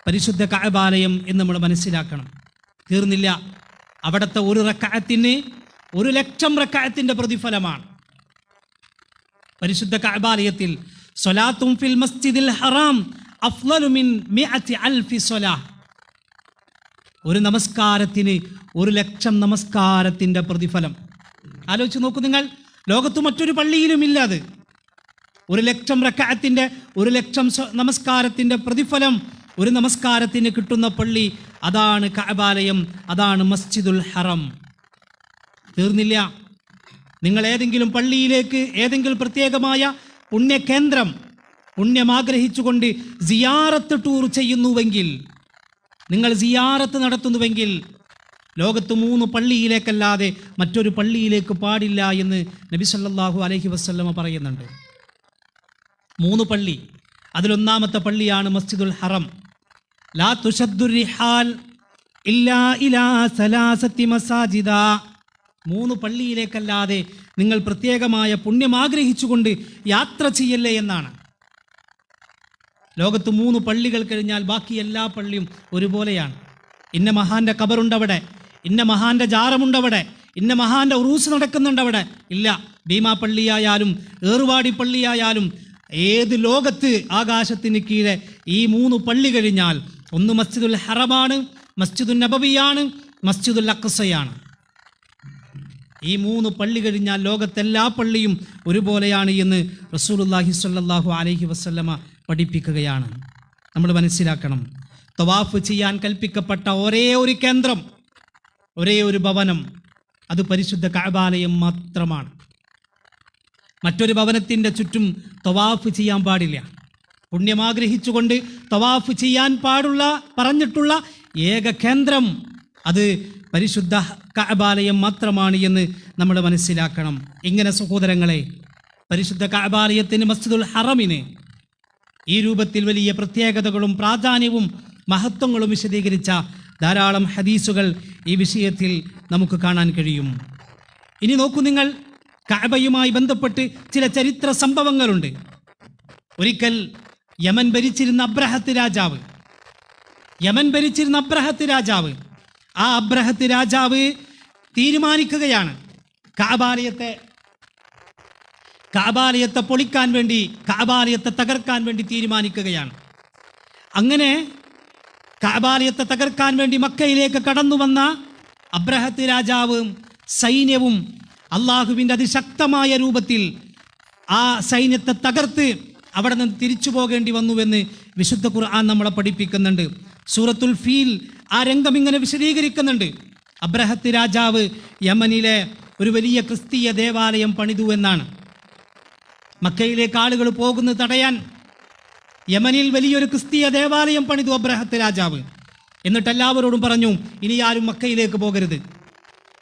പരിശുദ്ധ കഅബാലയം എന്ന് നമ്മൾ മനസ്സിലാക്കണം. തീർന്നില്ല, അവിടുത്തെ ഒരു റക്അത്തിന് 1,00,000 റക്അത്തിന്റെ പ്രതിഫലമാണ്. പരിശുദ്ധ കഅബാലയത്തിൽ സ്വലാത്തും ഫിൽ മസ്ജിദിൽ ഹറാം അഫ്ളലു മിൻ 100,000 സ്വലാഹ്. ഒരു നമസ്കാരത്തിന് 1,00,000 നമസ്കാരത്തിന്റെ പ്രതിഫലം. ആലോചിച്ച് നോക്കൂ നിങ്ങൾ, ലോകത്ത് മറ്റൊരു പള്ളിയിലും ഇല്ല അത്. 1,00,000 റക്അത്തിന്റെ 1,00,000 നമസ്കാരത്തിന്റെ പ്രതിഫലം ഒരു നമസ്കാരത്തിന് കിട്ടുന്ന പള്ളി അതാണ് കഅബാലയം, അതാണ് മസ്ജിദുൽ ഹറം. തീർന്നില്ല, നിങ്ങൾ ഏതെങ്കിലും പള്ളിയിലേക്ക്, ഏതെങ്കിലും പ്രത്യേകമായ പുണ്യകേന്ദ്രം, പുണ്യമാഗ്രഹിച്ചുകൊണ്ട് സിയാറത്ത് ടൂർ ചെയ്യുന്നുവെങ്കിൽ, നിങ്ങൾ സിയാറത്ത് നടത്തുന്നുവെങ്കിൽ ലോകത്ത് 3 പള്ളിയിലേക്കല്ലാതെ മറ്റൊരു പള്ളിയിലേക്ക് പാടില്ല എന്ന് നബി സല്ലല്ലാഹു അലൈഹി വസല്ലമ പറയുന്നുണ്ട്. 3 പള്ളി, അതിലൊന്നാമത്തെ പള്ളിയാണ് മസ്ജിദുൽ ഹറം. ലാ തുശദ്ദുർ റിഹാൽ ഇല്ലാ ഇലാ സലാസത്തി മസാജിദ. 3 പള്ളിയിലേക്കല്ലാതെ നിങ്ങൾ പ്രത്യേകമായ പുണ്യം ആഗ്രഹിച്ചുകൊണ്ട് യാത്ര ചെയ്യല്ലേ എന്നാണ്. ലോകത്ത് 3 പള്ളികൾ കഴിഞ്ഞാൽ ബാക്കി എല്ലാ പള്ളിയും ഒരുപോലെയാണ്. ഇന്ന മഹാന്റെ ഖബറുണ്ടവിടെ, ഇന്ന മഹാന്റെ ജാറമുണ്ടവിടെ, ഇന്ന മഹാന്റെ ഉറൂസ് നടക്കുന്നുണ്ടവിടെ. ഇല്ല, ഭീമാ പള്ളിയായാലും ഏറുവാടി പള്ളിയായാലും ഏത് ലോകത്ത് ആകാശത്തിന് കീഴെ ഈ 3 പള്ളി കഴിഞ്ഞാൽ ഒന്ന് മസ്ജിദുൽ ഹറമാണ്, മസ്ജിദുൽ നബവിയാണ്, മസ്ജിദുൽ അഖ്സയാണ്. ഈ 3 പള്ളി കഴിഞ്ഞാൽ ലോകത്തെല്ലാ പള്ളിയും ഒരുപോലെയാണ് എന്ന് റസൂലുള്ളാഹി സ്വല്ലല്ലാഹു അലൈഹി വസല്ലമ പഠിപ്പിക്കുകയാണ്. നമ്മൾ മനസ്സിലാക്കണം, തവാഫ് ചെയ്യാൻ കൽപ്പിക്കപ്പെട്ട ഒരേ ഒരു കേന്ദ്രം, ഒരേ ഒരു ഭവനം, അത് പരിശുദ്ധ കഅബാലയം മാത്രമാണ്. മറ്റൊരു ഭവനത്തിൻ്റെ ചുറ്റും തവാഫ് ചെയ്യാൻ പാടില്ല. പുണ്യമാഗ്രഹിച്ചുകൊണ്ട് തവാഫ് ചെയ്യാൻ പറഞ്ഞിട്ടുള്ള ഏക കേന്ദ്രം അത് പരിശുദ്ധ കഅബാലയം മാത്രമാണ് എന്ന് നമ്മൾ മനസ്സിലാക്കണം. ഇങ്ങനെ സഹോദരങ്ങളെ, പരിശുദ്ധ കഅബാലയത്തിന്, മസ്ജിദുൽ ഹറമിന് ഈ രൂപത്തിൽ വലിയ പ്രത്യേകതകളും പ്രാധാന്യവും മഹത്വങ്ങളും വിശദീകരിച്ച ധാരാളം ഹദീസുകൾ ഈ വിഷയത്തിൽ നമുക്ക് കാണാൻ കഴിയും. ഇനി നോക്കൂ നിങ്ങൾ, കഅബയുമായി ബന്ധപ്പെട്ട് ചില ചരിത്ര സംഭവങ്ങളുണ്ട്. ഒരിക്കൽ യമൻ ഭരിച്ചിരുന്ന അബ്രഹത്ത് രാജാവ് യമൻ ഭരിച്ചിരുന്ന അബ്രഹത്ത് രാജാവ്, ആ അബ്രഹത്ത് രാജാവ് തീരുമാനിക്കുകയാണ് കഅബാലയത്തെ പൊളിക്കാൻ വേണ്ടി, കഅബാലയത്തെ തകർക്കാൻ വേണ്ടി തീരുമാനിക്കുകയാണ്. അങ്ങനെ കഅബാലയത്തെ തകർക്കാൻ വേണ്ടി മക്കയിലേക്ക് കടന്നു വന്ന അബ്രഹത്ത് രാജാവും സൈന്യവും അള്ളാഹുവിൻ്റെ അതിശക്തമായ രൂപത്തിൽ ആ സൈന്യത്തെ തകർത്ത് അവിടെ നിന്ന് തിരിച്ചു പോകേണ്ടി വന്നുവെന്ന് വിശുദ്ധ ഖുർആൻ നമ്മളെ പഠിപ്പിക്കുന്നുണ്ട്. സൂറത്തുൽ ഫീൽ ആ രംഗം ഇങ്ങനെ വിശദീകരിക്കുന്നുണ്ട്. അബ്രഹത്ത് രാജാവ് യമനിലെ ഒരു വലിയ ക്രിസ്തീയ ദേവാലയം പണിതു എന്നാണ്. മക്കയിലേക്ക് ആളുകൾ പോകുന്നത് തടയാൻ യമനിൽ വലിയൊരു ക്രിസ്തീയ ദേവാലയം പണിതു അബ്രഹത്ത് രാജാവ്. എന്നിട്ട് എല്ലാവരോടും പറഞ്ഞു, ഇനി ആരും മക്കയിലേക്ക് പോകരുത്,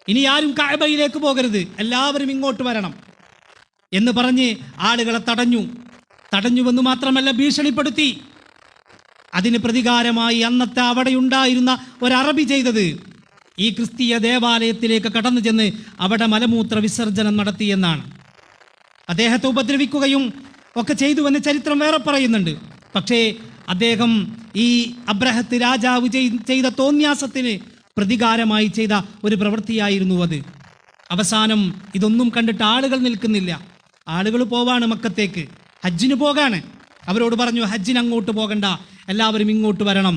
ഇനി ആരും കഅബയിലേക്ക് പോകരുത്, എല്ലാവരും ഇങ്ങോട്ട് വരണം എന്ന് പറഞ്ഞ് ആളുകളെ തടഞ്ഞുവെന്ന് മാത്രമല്ല ഭീഷണിപ്പെടുത്തി. അതിന് പ്രതികാരമായി അന്നത്തെ അവിടെ ഉണ്ടായിരുന്ന ഒരറബി ചെയ്തത് ഈ ക്രിസ്തീയ ദേവാലയത്തിലേക്ക് കടന്നു ചെന്ന് അവിടെ മലമൂത്ര വിസർജനം നടത്തിയെന്നാണ്. അദ്ദേഹത്തെ ഉപദ്രവിക്കുകയും ഒക്കെ ചെയ്തുവെന്ന് ചരിത്രം വേറെ പറയുന്നുണ്ട്. പക്ഷേ അദ്ദേഹം ഈ അബ്രഹത്ത് രാജാവ് ചെയ്ത തോന്യാസത്തിന് പ്രതികാരമായി ചെയ്ത ഒരു പ്രവൃത്തിയായിരുന്നു അത്. അവസാനം ഇതൊന്നും കണ്ടിട്ട് ആളുകൾ നിൽക്കുന്നില്ല. ആളുകൾ പോവാണ് മക്കത്തേക്ക്, ഹജ്ജിന് പോകാണ്. അവരോട് പറഞ്ഞു, ഹജ്ജിന് അങ്ങോട്ട് പോകണ്ട, എല്ലാവരും ഇങ്ങോട്ട് വരണം,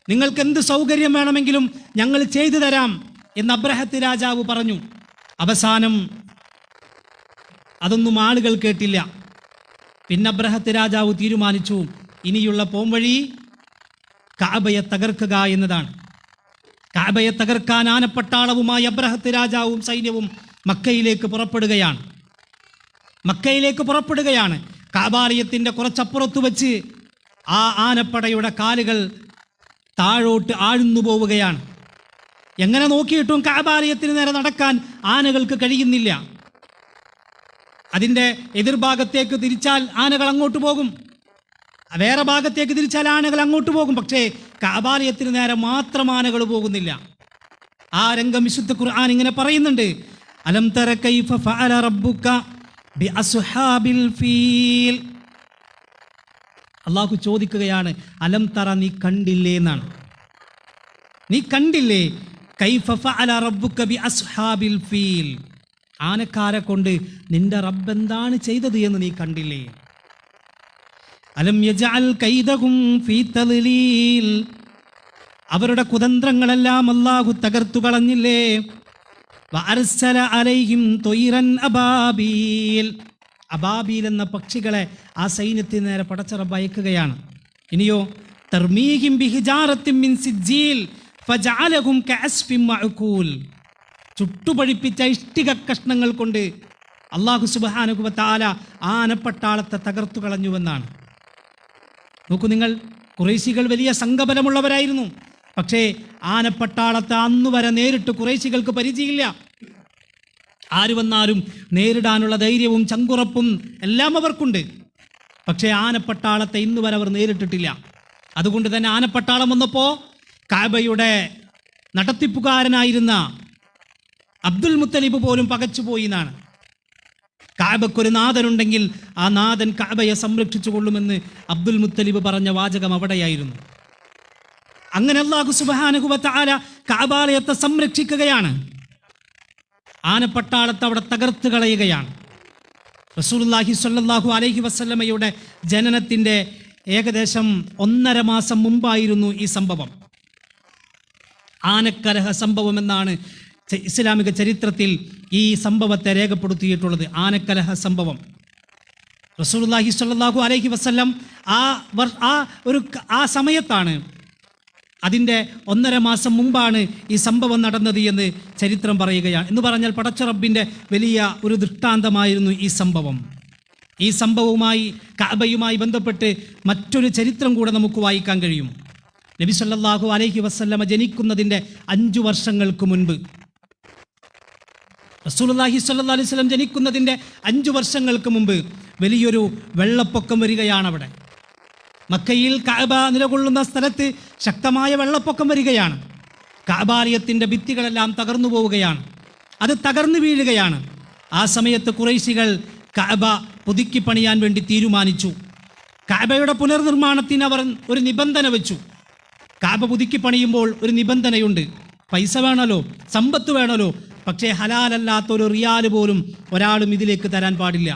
നിങ്ങൾക്ക് എന്ത് സൗകര്യം വേണമെങ്കിലും ഞങ്ങൾ ചെയ്തു തരാം എന്ന് അബ്രഹത്ത് രാജാവ് പറഞ്ഞു. അവസാനം അതൊന്നും ആളുകൾ കേട്ടില്ല. പിന്നെ അബ്രഹത്ത് രാജാവ് തീരുമാനിച്ചു, ഇനിയുള്ള പോംവഴി കഅബയെ തകർക്കുക എന്നതാണ്. കഅബയെ തകർക്കാൻ ആനപ്പട്ടാളവുമായി അബ്രഹത്ത് രാജാവും സൈന്യവും മക്കയിലേക്ക് പുറപ്പെടുകയാണ്. കഅബാലയത്തിൻ്റെ കുറച്ചപ്പുറത്ത് വെച്ച് ആ ആനപ്പടയുടെ കാലുകൾ താഴോട്ട് ആഴ്ന്നു പോവുകയാണ്. എങ്ങനെ നോക്കിയിട്ടും കഅബാലയത്തിന് നേരെ നടക്കാൻ ആനകൾക്ക് കഴിയുന്നില്ല. അതിൻ്റെ എതിർഭാഗത്തേക്ക് തിരിച്ചാൽ ആനകൾ അങ്ങോട്ട് പോകും, വേറെ ഭാഗത്തേക്ക് തിരിച്ചാൽ ആനകൾ അങ്ങോട്ട് പോകും. പക്ഷേ കഅബാലയത്തിന് നേരെ മാത്രം ആനകൾ പോകുന്നില്ല. ആ രംഗം വിശുദ്ധ ഖുർആൻ ഇങ്ങനെ പറയുന്നുണ്ട്, അലം തറ കൈഫ ഫഅല റബ്ബുക ബിഅസ്ഹാബിൽ ഫീൽ. അല്ലാഹു ചോദിക്കുകയാണ്, അലം തറ, നീ കണ്ടില്ലേ എന്നാണ്. നീ കണ്ടില്ലേ? കൈഫ ഫഅല റബ്ബുക ബിഅസ്ഹാബിൽ ഫീൽ. ആനക്കാരെ കൊണ്ട് നിന്റെ റബ്ബ് എന്താണ് ചെയ്തത് എന്ന് നീ കണ്ടില്ലേ? അലം യജഅൽ കൈദഹും ഫീ തദ്ലീൽ. അവരുടെ കുതന്ത്രങ്ങളെല്ലാം അല്ലാഹു തകർത്തു കളഞ്ഞില്ലേ? വഅർസല അലൈഹിം ത്വയ്റൻ അബാബീൽ. അബാബീൽ എന്ന പക്ഷികളെ ആ സൈന്യത്തിന് നേരെ പടച്ച റബ്ബ് അയക്കുകയാണ്. ഇനിയോ തർമീഹിം ബിഹിജാറത്തിൻ മിൻ സിജ്ജീൽ ഫജഅലഹും കഅസ്ഫിൻ മഅകൂൽ. ചുട്ടുപഴിപ്പിച്ച ഇഷ്ടിക കഷ്ണങ്ങൾ കൊണ്ട് അല്ലാഹു സുബ്ഹാനഹു വ തആല ആനപ്പട്ടാളത്തെ തകർത്തു കളഞ്ഞുവെന്നാണ്. നോക്കൂ നിങ്ങൾ, ഖുറൈശികൾ വലിയ സംഘബലമുള്ളവരായിരുന്നു. പക്ഷേ ആനപ്പട്ടാളത്തെ അന്നു വരെ നേരിട്ട് ഖുറൈശികൾക്ക് പരിചയമില്ല. ആര് വന്നാലും നേരിടാനുള്ള ധൈര്യവും ചങ്കുറപ്പും എല്ലാം അവർക്കുണ്ട്. പക്ഷേ ആനപ്പട്ടാളത്തെ ഇന്നു വരെ അവർ നേരിട്ടിട്ടില്ല. അതുകൊണ്ട് തന്നെ ആനപ്പട്ടാളം വന്നപ്പോൾ കഅബയുടെ നടത്തിപ്പുകാരനായിരുന്ന അബ്ദുൽ മുത്തലിബ് പോലും പകച്ചുപോയി എന്നാണ്. കഅബക്കൊരു നാഥനുണ്ടെങ്കിൽ ആ നാഥൻ കഅബയെ സംരക്ഷിച്ചു കൊള്ളുമെന്ന് അബ്ദുൽ മുത്തലിബ് പറഞ്ഞ വാചകം അവിടെയായിരുന്നു. അങ്ങനെ അല്ലാഹു സുബ്ഹാനഹു വ തആല കഅബാലയത്തെ സംരക്ഷിക്കുകയാണ്. ആനപ്പട്ടാളത്തെ അവിടെ തകർത്ത് കളയുകയാണ്. റസൂലുള്ളാഹി സ്വല്ലല്ലാഹു അലൈഹി വസല്ലമയുടെ ജനനത്തിൻ്റെ ഏകദേശം 1.5 മാസം മുമ്പായിരുന്നു ഈ സംഭവം. ആനക്കലഹ സംഭവം എന്നാണ് ഇസ്ലാമിക ചരിത്രത്തിൽ ഈ സംഭവത്തെ രേഖപ്പെടുത്തിയിട്ടുള്ളത്. ആനക്കലഹ സംഭവം. റസൂലുള്ളാഹി സ്വല്ലല്ലാഹു അലൈഹി വസല്ലം ആ സമയത്താണ്, അതിൻ്റെ 1.5 മാസം മുമ്പാണ് ഈ സംഭവം നടന്നത് എന്ന് ചരിത്രം പറയുകയാണ്. എന്ന് പറഞ്ഞാൽ പടച്ച റബ്ബിൻ്റെ വലിയ ഒരു ദൃഷ്ടാന്തമായിരുന്നു ഈ സംഭവം. ഈ സംഭവവുമായി കഅബയുമായി ബന്ധപ്പെട്ട് മറ്റൊരു ചരിത്രം കൂടെ നമുക്ക് വായിക്കാൻ കഴിയും. നബി സല്ലല്ലാഹു അലൈഹി വസല്ലമ ജനിക്കുന്നതിൻ്റെ 5 വർഷങ്ങൾക്ക് മുൻപ്, റസൂലുള്ളാഹി സ്വല്ലല്ലാഹു അലൈഹി വസല്ലം ജനിക്കുന്നതിൻ്റെ 5 വർഷങ്ങൾക്ക് മുമ്പ് വലിയൊരു വെള്ളപ്പൊക്കം വരികയാണ്. അവിടെ മക്കയിൽ കഅബ നിലകൊള്ളുന്ന സ്ഥലത്ത് ശക്തമായ വെള്ളപ്പൊക്കം വരികയാണ്. കഅബാലയത്തിൻ്റെ ഭിത്തികളെല്ലാം തകർന്നു പോവുകയാണ്, അത് തകർന്നു വീഴുകയാണ്. ആ സമയത്ത് ഖുറൈശികൾ കഅബ പുതുക്കി പണിയാൻ വേണ്ടി തീരുമാനിച്ചു. കഅബയുടെ പുനർനിർമ്മാണത്തിന് അവർ ഒരു നിബന്ധന വെച്ചു. കഅബ പുതുക്കി പണിയുമ്പോൾ ഒരു നിബന്ധനയുണ്ട്. പൈസ വേണമല്ലോ, സമ്പത്ത് വേണമല്ലോ. പക്ഷേ ഹലാലല്ലാത്തൊരു റിയാല് പോലും ഒരാളും ഇതിലേക്ക് തരാൻ പാടില്ല.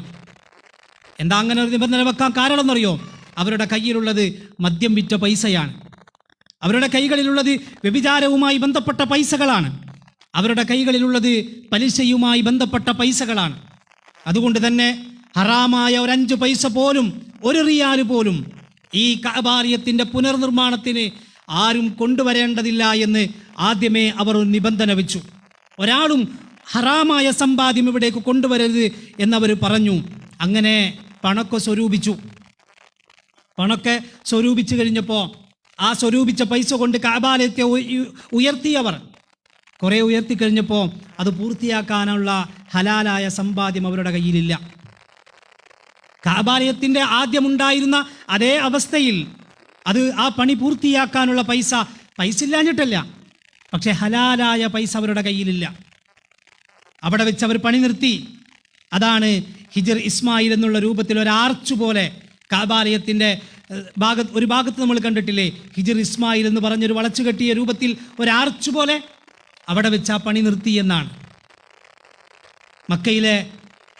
എന്താ അങ്ങനെ ഒരു നിബന്ധന വെക്കാൻ കാരണം എന്നറിയോ? അവരുടെ കയ്യിലുള്ളത് മദ്യം വിറ്റ പൈസയാണ്. അവരുടെ കൈകളിലുള്ളത് വ്യഭിചാരവുമായി ബന്ധപ്പെട്ട പൈസകളാണ്. അവരുടെ കൈകളിലുള്ളത് പലിശയുമായി ബന്ധപ്പെട്ട പൈസകളാണ്. അതുകൊണ്ട് തന്നെ ഹറാമായ ഒരു 5 പൈസ പോലും, ഒരു റിയാല് പോലും ഈ കഅബാലയത്തിൻ്റെ പുനർനിർമ്മാണത്തിന് ആരും കൊണ്ടുവരേണ്ടതില്ല എന്ന് ആദ്യമേ അവർ ഒരു നിബന്ധന വെച്ചു. ഒരാളും ഹറാമായ സമ്പാദ്യം ഇവിടേക്ക് കൊണ്ടുവരരുത് എന്നവർ പറഞ്ഞു. അങ്ങനെ പണമൊക്കെ സ്വരൂപിച്ചു. പണമൊക്കെ സ്വരൂപിച്ചു കഴിഞ്ഞപ്പോൾ ആ സ്വരൂപിച്ച പൈസ കൊണ്ട് കഅബാലയത്തെ ഉയർത്തിയവർ കുറേ ഉയർത്തി കഴിഞ്ഞപ്പോൾ അത് പൂർത്തിയാക്കാനുള്ള ഹലാലായ സമ്പാദ്യം അവരുടെ കയ്യിലില്ല. കഅബാലയത്തിൻ്റെ ആദ്യമുണ്ടായിരുന്ന അതേ അവസ്ഥയിൽ ആ പണി പൂർത്തിയാക്കാനുള്ള പൈസ ഇല്ലാഞ്ഞിട്ടല്ല, പക്ഷെ ഹലാലായ പൈസ അവരുടെ കയ്യിലില്ല. അവിടെ വെച്ച് അവർ പണി നിർത്തി. അതാണ് ഹിജർ ഇസ്മായിൽ എന്നുള്ള രൂപത്തിൽ ഒരു ആർച്ച് പോലെ കഅബാലയത്തിൻ്റെ ഒരു ഭാഗത്ത് നമ്മൾ കണ്ടിട്ടില്ലേ, ഹിജർ ഇസ്മായിൽ എന്ന് പറഞ്ഞൊരു വളച്ചു കെട്ടിയ രൂപത്തിൽ ഒരു ആർച്ച് പോലെ അവിടെ വെച്ച് ആ പണി നിർത്തി എന്നാണ്. മക്കയിലെ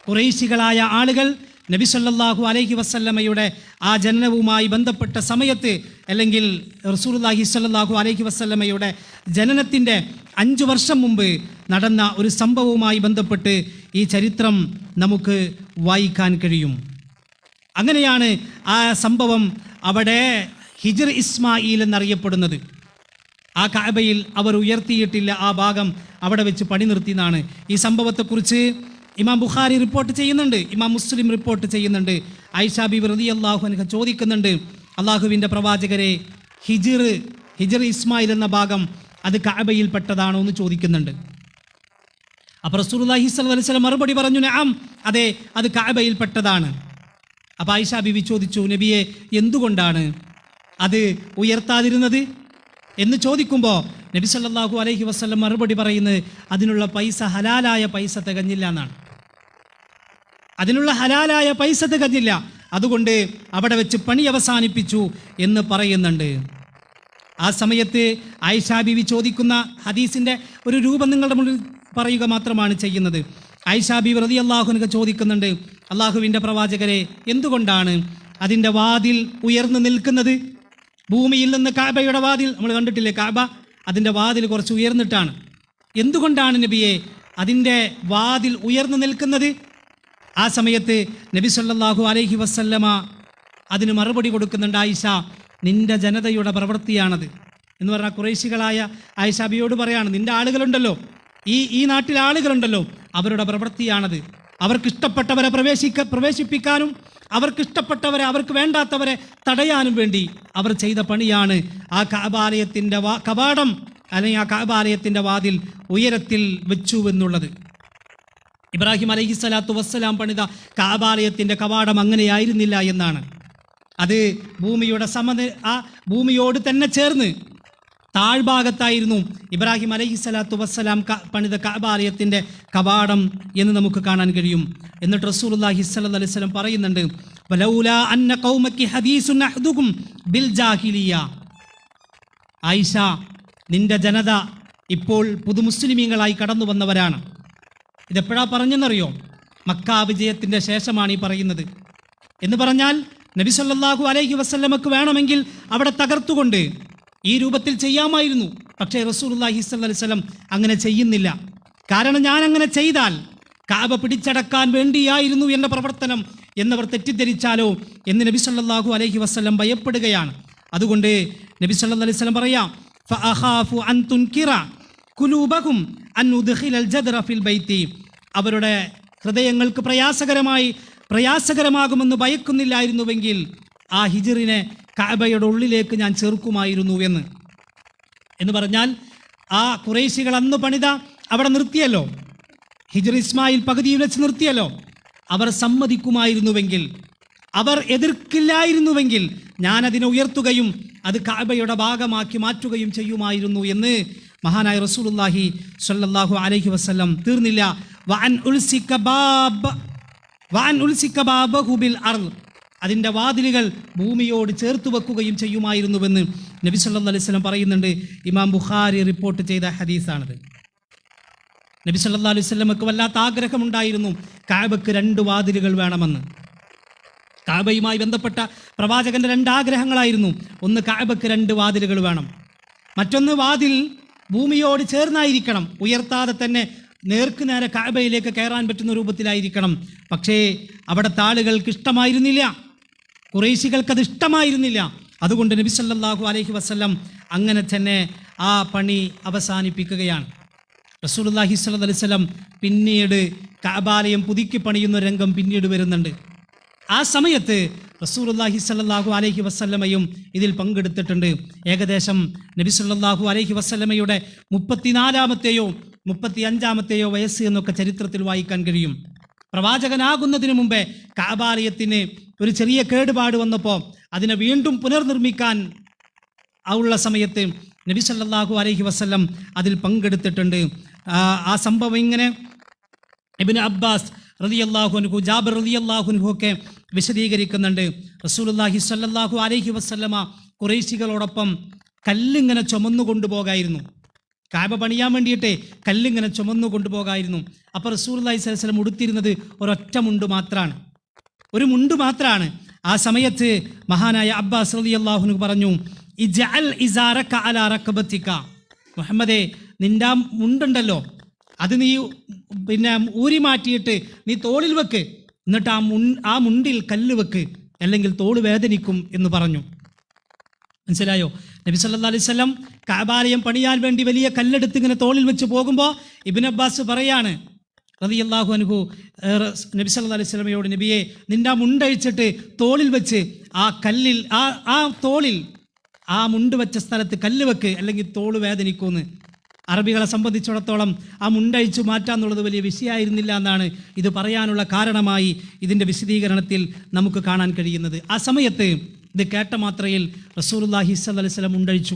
ഖുറൈശികളായ ആളുകൾ നബി സല്ലല്ലാഹു അലൈഹി വസല്ലമയുടെ ആ ജനനവുമായി ബന്ധപ്പെട്ട സമയത്ത്, അല്ലെങ്കിൽ റസൂലുള്ളാഹി സ്വല്ലല്ലാഹു അലൈഹി വസല്ലമയുടെ ജനനത്തിൻ്റെ 5 വർഷം മുമ്പ് നടന്ന ഒരു സംഭവവുമായി ബന്ധപ്പെട്ട് ഈ ചരിത്രം നമുക്ക് വായിക്കാൻ കഴിയും. അങ്ങനെയാണ് ആ സംഭവം അവിടെ ഹിജർ ഇസ്മായിൽ എന്നറിയപ്പെടുന്നത്. ആ കഅബയിൽ അവർ ഉയർത്തിയിട്ടില്ല ആ ഭാഗം, അവിടെ വെച്ച് പണി നിർത്തിയെന്നാണ്. ഈ സംഭവത്തെക്കുറിച്ച് ഇമാം ബുഖാരി റിപ്പോർട്ട് ചെയ്യുന്നുണ്ട്, ഇമാം മുസ്ലിം റിപ്പോർട്ട് ചെയ്യുന്നുണ്ട്. ആയിഷ ബീവി റളിയല്ലാഹു അൻഹ ചോദിക്കുന്നുണ്ട്, അള്ളാഹുവിൻ്റെ പ്രവാചകരെ, ഹിജർ ഇസ്മായിൽ എന്ന ഭാഗം അത് കഅബയിൽ പെട്ടതാണോ എന്ന് ചോദിക്കുന്നുണ്ട്. അപ്പോൾ റസൂലുള്ളാഹി സ്വല്ലല്ലാഹു അലൈഹി വസല്ലം മറുപടി പറഞ്ഞു, നഅം, അതെ, അത് കഅബയിൽ പെട്ടതാണ്. അപ്പോൾ ആയിഷ ബീവി ചോദിച്ചു, നബിയെ, എന്തുകൊണ്ടാണ് അത് ഉയർത്താതിരുന്നത് എന്ന് ചോദിക്കുമ്പോൾ നബി സല്ലല്ലാഹു അലൈഹി വസല്ലം മറുപടി പറയുന്നത്, അതിനുള്ള പൈസ, ഹലാലായ പൈസ തികഞ്ഞില്ല എന്നാണ്. അതിനുള്ള ഹലാലായ പൈസ തികഞ്ഞില്ല, അതുകൊണ്ട് അവിടെ വെച്ച് പണി അവസാനിപ്പിച്ചു എന്ന് പറയുന്നുണ്ട്. ആ സമയത്ത് ആയിഷ ബീവി ചോദിക്കുന്ന ഹദീസിൻ്റെ ഒരു രൂപം നിങ്ങളുടെ മുന്നിൽ പറയുക മാത്രമാണ് ചെയ്യുന്നത്. ആയിഷ ബീവി റളിയല്ലാഹു അൻഹ ചോദിക്കുന്നുണ്ട്, അള്ളാഹുവിൻ്റെ പ്രവാചകരെ, എന്തുകൊണ്ടാണ് അതിൻ്റെ വാതിൽ ഉയർന്നു നിൽക്കുന്നത്? ഭൂമിയിൽ നിന്ന് കഅബയുടെ വാതിൽ നമ്മൾ കണ്ടിട്ടില്ലേ, കഅബ അതിൻ്റെ വാതിൽ കുറച്ച് ഉയർന്നിട്ടാണ്. എന്തുകൊണ്ടാണ് നബിയെ അതിൻ്റെ വാതിൽ ഉയർന്നു നിൽക്കുന്നത്? ആ സമയത്ത് നബി സല്ലല്ലാഹു അലൈഹി വസല്ലമ അതിന് മറുപടി കൊടുക്കുന്നുണ്ട്, ആയിഷ, നിൻ്റെ ജനതയുടെ പ്രവൃത്തിയാണത് എന്ന് പറഞ്ഞാൽ ഖുറൈശികളായ ആയിഷ ബിയോട് പറയാണ്, നിൻ്റെ ആളുകളുണ്ടല്ലോ, ഈ നാട്ടിലെ ആളുകളുണ്ടല്ലോ, അവരുടെ പ്രവൃത്തിയാണത്. അവർക്കിഷ്ടപ്പെട്ടവരെ പ്രവേശിപ്പിക്കാനും അവർക്കിഷ്ടപ്പെട്ടവരെ, അവർക്ക് വേണ്ടാത്തവരെ തടയാനും വേണ്ടി അവർ ചെയ്ത പണിയാണ് ആ കഅബാലയത്തിൻ്റെ കവാടം, അല്ലെങ്കിൽ ആ കഅബാലയത്തിൻ്റെ വാതിൽ ഉയരത്തിൽ വെച്ചു എന്നുള്ളത്. ഇബ്രാഹിം അലൈഹിസ്സലാത്തു വസ്സലാം പണിത കഅബാലയത്തിൻ്റെ കവാടം അങ്ങനെയായിരുന്നില്ല എന്നാണ്. അത് ഭൂമിയുടെ ഭൂമിയോട് തന്നെ ചേർന്ന് താഴ്ഭാഗത്തായിരുന്നു ഇബ്രാഹിം അലൈഹിസ്സലാത്തു വസ്സലാം പണിത കഅബാലയത്തിൻ്റെ കവാടം എന്ന് നമുക്ക് കാണാൻ കഴിയും. എന്നിട്ട് റസൂലുള്ളാഹി സ്വല്ലല്ലാഹു അലൈഹി വസല്ലം പറയുന്നുണ്ട്, വലൗലാ അന്ന ഖൗമകി ഹദീസുൻ അഹ്ദുകും ബിൽ ജാഹിലിയ. ആയിഷ, നിന്റെ ജനത ഇപ്പോൾ പുതുമുസ്ലിമീങ്ങളായി കടന്നു വന്നവരാണ്. ഇതെപ്പോഴാ പറഞ്ഞെന്നറിയോ? മക്ക വിജയത്തിൻ്റെ ശേഷമാണ് ഈ പറയുന്നത്. എന്ന് പറഞ്ഞാൽ നബി സല്ലല്ലാഹു അലൈഹി വസല്ലമക്ക് വേണമെങ്കിൽ അവിടെ തകർത്തുകൊണ്ട് ഈ രൂപത്തിൽ ചെയ്യാമായിരുന്നു. പക്ഷേ റസൂലുള്ളാഹി സ്വല്ലല്ലാഹു അലൈഹി വസല്ലം അങ്ങനെ ചെയ്യുന്നില്ല. കാരണം ഞാൻ അങ്ങനെ ചെയ്താൽ കഅബ പിടിച്ചടക്കാൻ വേണ്ടിയായിരുന്നു എൻ്റെ പ്രവർത്തനം എന്നവർ തെറ്റിദ്ധരിച്ചാലോ എന്ന് നബി സല്ലല്ലാഹു അലൈഹി വസല്ലം ഭയപ്പെടുകയാണ്. അതുകൊണ്ട് നബി സല്ലല്ലാഹു അലൈഹി വസല്ലം പറയാം, ഫഅഖാഫു അൻ തുൻകിറ ഖുലൂബകും അൻ ഉദ്ഖിലൽ ജദ്റ ഫിൽ ബൈത്തി. അവരുടെ ഹൃദയങ്ങൾക്ക് പ്രയാസകരമാകുമെന്ന് ഭയക്കുന്നില്ലായിരുന്നുവെങ്കിൽ ആ ഹിജറിനെ കഅബയുടെ ഉള്ളിലേക്ക് ഞാൻ ചേർക്കുമായിരുന്നു എന്ന് പറഞ്ഞാൽ, ആ ഖുറൈശികൾ അന്ന് പണിത അവിടെ നിർത്തിയല്ലോ, ഹിജർ ഇസ്മായിൽ പകുതിയിൽ വെച്ച് നിർത്തിയല്ലോ, അവർ സമ്മതിക്കുമായിരുന്നുവെങ്കിൽ, അവർ എതിർക്കില്ലായിരുന്നുവെങ്കിൽ ഞാനതിനെ ഉയർത്തുകയും അത് കഅബയുടെ ഭാഗമാക്കി മാറ്റുകയും ചെയ്യുമായിരുന്നു എന്ന് മഹാനായ റസൂലുള്ളാഹി സ്വല്ലല്ലാഹു അലൈഹി വസല്ലം തീർന്നില്ല. വഅൻ ഉൽസിക ബാബഹു ബിൽ അർള്. അതിൻ്റെ വാതിലുകൾ ഭൂമിയോട് ചേർത്ത് വെക്കുകയും ചെയ്യുമായിരുന്നുവെന്ന് നബി സല്ലല്ലാഹു അലൈഹി വസല്ലം പറയുന്നുണ്ട്. ഇമാം ബുഖാരി റിപ്പോർട്ട് ചെയ്ത ഹദീസാണിത്. നബി സല്ലല്ലാഹു അലൈഹി വസല്ലമക്ക് വല്ലാത്ത ആഗ്രഹമുണ്ടായിരുന്നു കഅബക്ക് 2 വാതിലുകൾ വേണമെന്ന്. കഅബയുമായി ബന്ധപ്പെട്ട പ്രവാചകന്റെ 2 ആഗ്രഹങ്ങളായിരുന്നു. ഒന്ന്, കഅബക്ക് 2 വാതിലുകൾ വേണം. മറ്റൊന്ന്, വാതിൽ ഭൂമിയോട് ചേർന്നായിരിക്കണം, ഉയർത്താതെ തന്നെ നേർക്ക് നേരെ കഅബയിലേക്ക് കയറാൻ പറ്റുന്ന രൂപത്തിലായിരിക്കണം. പക്ഷേ അവിടുത്തെ ആളുകൾക്ക് ഇഷ്ടമായിരുന്നില്ല, ഖുറൈശികൾക്കത് ഇഷ്ടമായിരുന്നില്ല. അതുകൊണ്ട് നബി സല്ലല്ലാഹു അലൈഹി വസല്ലം അങ്ങനെ തന്നെ ആ പണി അവസാനിപ്പിക്കുകയാണ്. റസൂലുള്ളാഹി സ്വല്ലല്ലാഹു അലൈഹി വസല്ലം പിന്നീട് കഅബാലയം പുതുക്കി പണിയുന്ന രംഗം പിന്നീട് വരുന്നുണ്ട്. ആ സമയത്ത് റസൂലുള്ളാഹി സ്വല്ലല്ലാഹു അലൈഹി വസല്ലമയും ഇതിൽ പങ്കെടുത്തിട്ടുണ്ട്. ഏകദേശം നബി സല്ലല്ലാഹു അലൈഹി വസല്ലമയുടെ 34-ാമത്തെയോ 35-ാമത്തെയോ വയസ്സ് എന്നൊക്കെ ചരിത്രത്തിൽ വായിക്കാൻ കഴിയും. പ്രവാചകനാകുന്നതിന് മുമ്പേ കഅബാലയത്തിന് ഒരു ചെറിയ കേടുപാട് വന്നപ്പോൾ അതിനെ വീണ്ടും പുനർനിർമ്മിക്കാൻ ഉള്ള സമയത്ത് നബി സല്ലല്ലാഹു അലൈഹി വസല്ലം അതിൽ പങ്കെടുത്തിട്ടുണ്ട്. ആ സംഭവം ഇങ്ങനെ ഇബ്നു അബ്ബാസ് റളിയല്ലാഹു അൻഹു, ജാബിർ റളിയല്ലാഹു അൻഹു ഒക്കെ വിശദീകരിക്കുന്നുണ്ട്. റസൂലുള്ളാഹി സ്വല്ലല്ലാഹു അലൈഹി വസല്ലമ ഖുറൈശികളോടൊപ്പം കല്ലിങ്ങനെ ചുമന്നു കൊണ്ടുപോകായിരുന്നു. കഅബ പണിയാൻ വേണ്ടിയിട്ട് കല്ലിങ്ങനെ ചുമന്നു കൊണ്ടുപോകായിരുന്നു. അപ്പോൾ റസൂലുള്ളാഹി സ്വല്ലല്ലാഹു അലൈഹി വസല്ലം ഉടുത്തിരുന്നത് ഒരൊറ്റ മുണ്ട് മാത്രമാണ്, ഒരു മുണ്ട് മാത്രമാണ്. ആ സമയത്ത് മഹാനായ അബ്ബാസ് റളിയല്ലാഹു അൻഹു പറഞ്ഞു, ഇജ്അൽ ഇസാറക അലാ റക്ബതിക, മുഹമ്മദേ, നിന്റെ മുണ്ടുണ്ടല്ലോ അത് നീ ഊരി മാറ്റിയിട്ട് നീ തോളിൽ വെക്ക്, എന്നിട്ട് ആ മുണ്ടിൽ കല്ല് വെക്ക്, അല്ലെങ്കിൽ തോള് വേദനിക്കും എന്ന് പറഞ്ഞു. മനസ്സിലായോ? നബി സല്ലല്ലാഹു അലൈഹി വസല്ലം കഅബാലയം പണിയാൻ വേണ്ടി വലിയ കല്ലെടുത്ത് ഇങ്ങനെ തോളിൽ വെച്ച് പോകുമ്പോൾ ഇബ്നു അബ്ബാസ് പറയാണ് റളിയല്ലാഹു അൻഹു നബി സല്ലല്ലാഹു അലൈഹി വസല്ലമയോട്, നബിയെ, നിന്റെ മുണ്ടഴിച്ചിട്ട് തോളിൽ വെച്ച് ആ കല്ലിൽ ആ തോളിൽ ആ മുണ്ട് വെച്ച സ്ഥലത്ത് കല്ല് വെക്ക്, അല്ലെങ്കിൽ തോള് വേദനിക്കുമെന്ന്. അറബികളെ സംബന്ധിച്ചിടത്തോളം ആ മുണ്ടഴിച്ചു മാറ്റാന്നുള്ളത് വലിയ വിഷയമായിരുന്നില്ല എന്നാണ് ഇത് പറയാനുള്ള കാരണമായി ഇതിൻ്റെ വിശദീകരണത്തിൽ നമുക്ക് കാണാൻ കഴിയുന്നത്. ആ സമയത്ത് ഇത് കേട്ട മാത്രയിൽ റസൂലുള്ളാഹി സ്വല്ലല്ലാഹു അലൈഹി വസല്ലം മുണ്ടഴിച്ചു.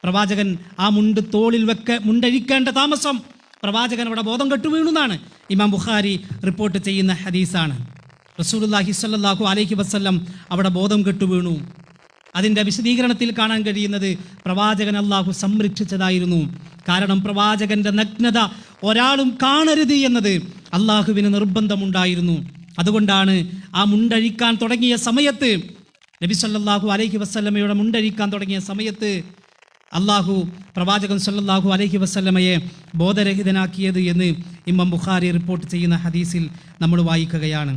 പ്രവാചകൻ ആ മുണ്ട് തോളിൽ മുണ്ടഴിക്കേണ്ട താമസം പ്രവാചകൻ അവിടെ ബോധം കെട്ടു വീണുന്നാണ് ഇമാം ബുഖാരി റിപ്പോർട്ട് ചെയ്യുന്ന ഹദീസാണ്. റസൂലുള്ളാഹി സ്വല്ലല്ലാഹു അലൈഹി വസല്ലം അവിടെ ബോധം കെട്ടു വീണു. അതിൻ്റെ വിശദീകരണത്തിൽ കാണാൻ കഴിയുന്നത് പ്രവാചകൻ അല്ലാഹു സംരക്ഷിച്ചതായിരുന്നു. കാരണം പ്രവാചകന്റെ നഗ്നത ഒരാളും കാണരുത് എന്നത് അള്ളാഹുവിന് നിർബന്ധമുണ്ടായിരുന്നു. അതുകൊണ്ടാണ് ആ മുണ്ടഴിക്കാൻ തുടങ്ങിയ സമയത്ത്, നബി സല്ലല്ലാഹു അലൈഹി വസല്ലമയുടെ മുണ്ടഴിക്കാൻ തുടങ്ങിയ സമയത്ത് അള്ളാഹു പ്രവാചകൻ സല്ലല്ലാഹു അലൈഹി വസല്ലമയെ ബോധരഹിതനാക്കിയത് എന്ന് ഇമാം ബുഖാരി റിപ്പോർട്ട് ചെയ്യുന്ന ഹദീസിൽ നമ്മൾ വായിക്കുകയാണ്.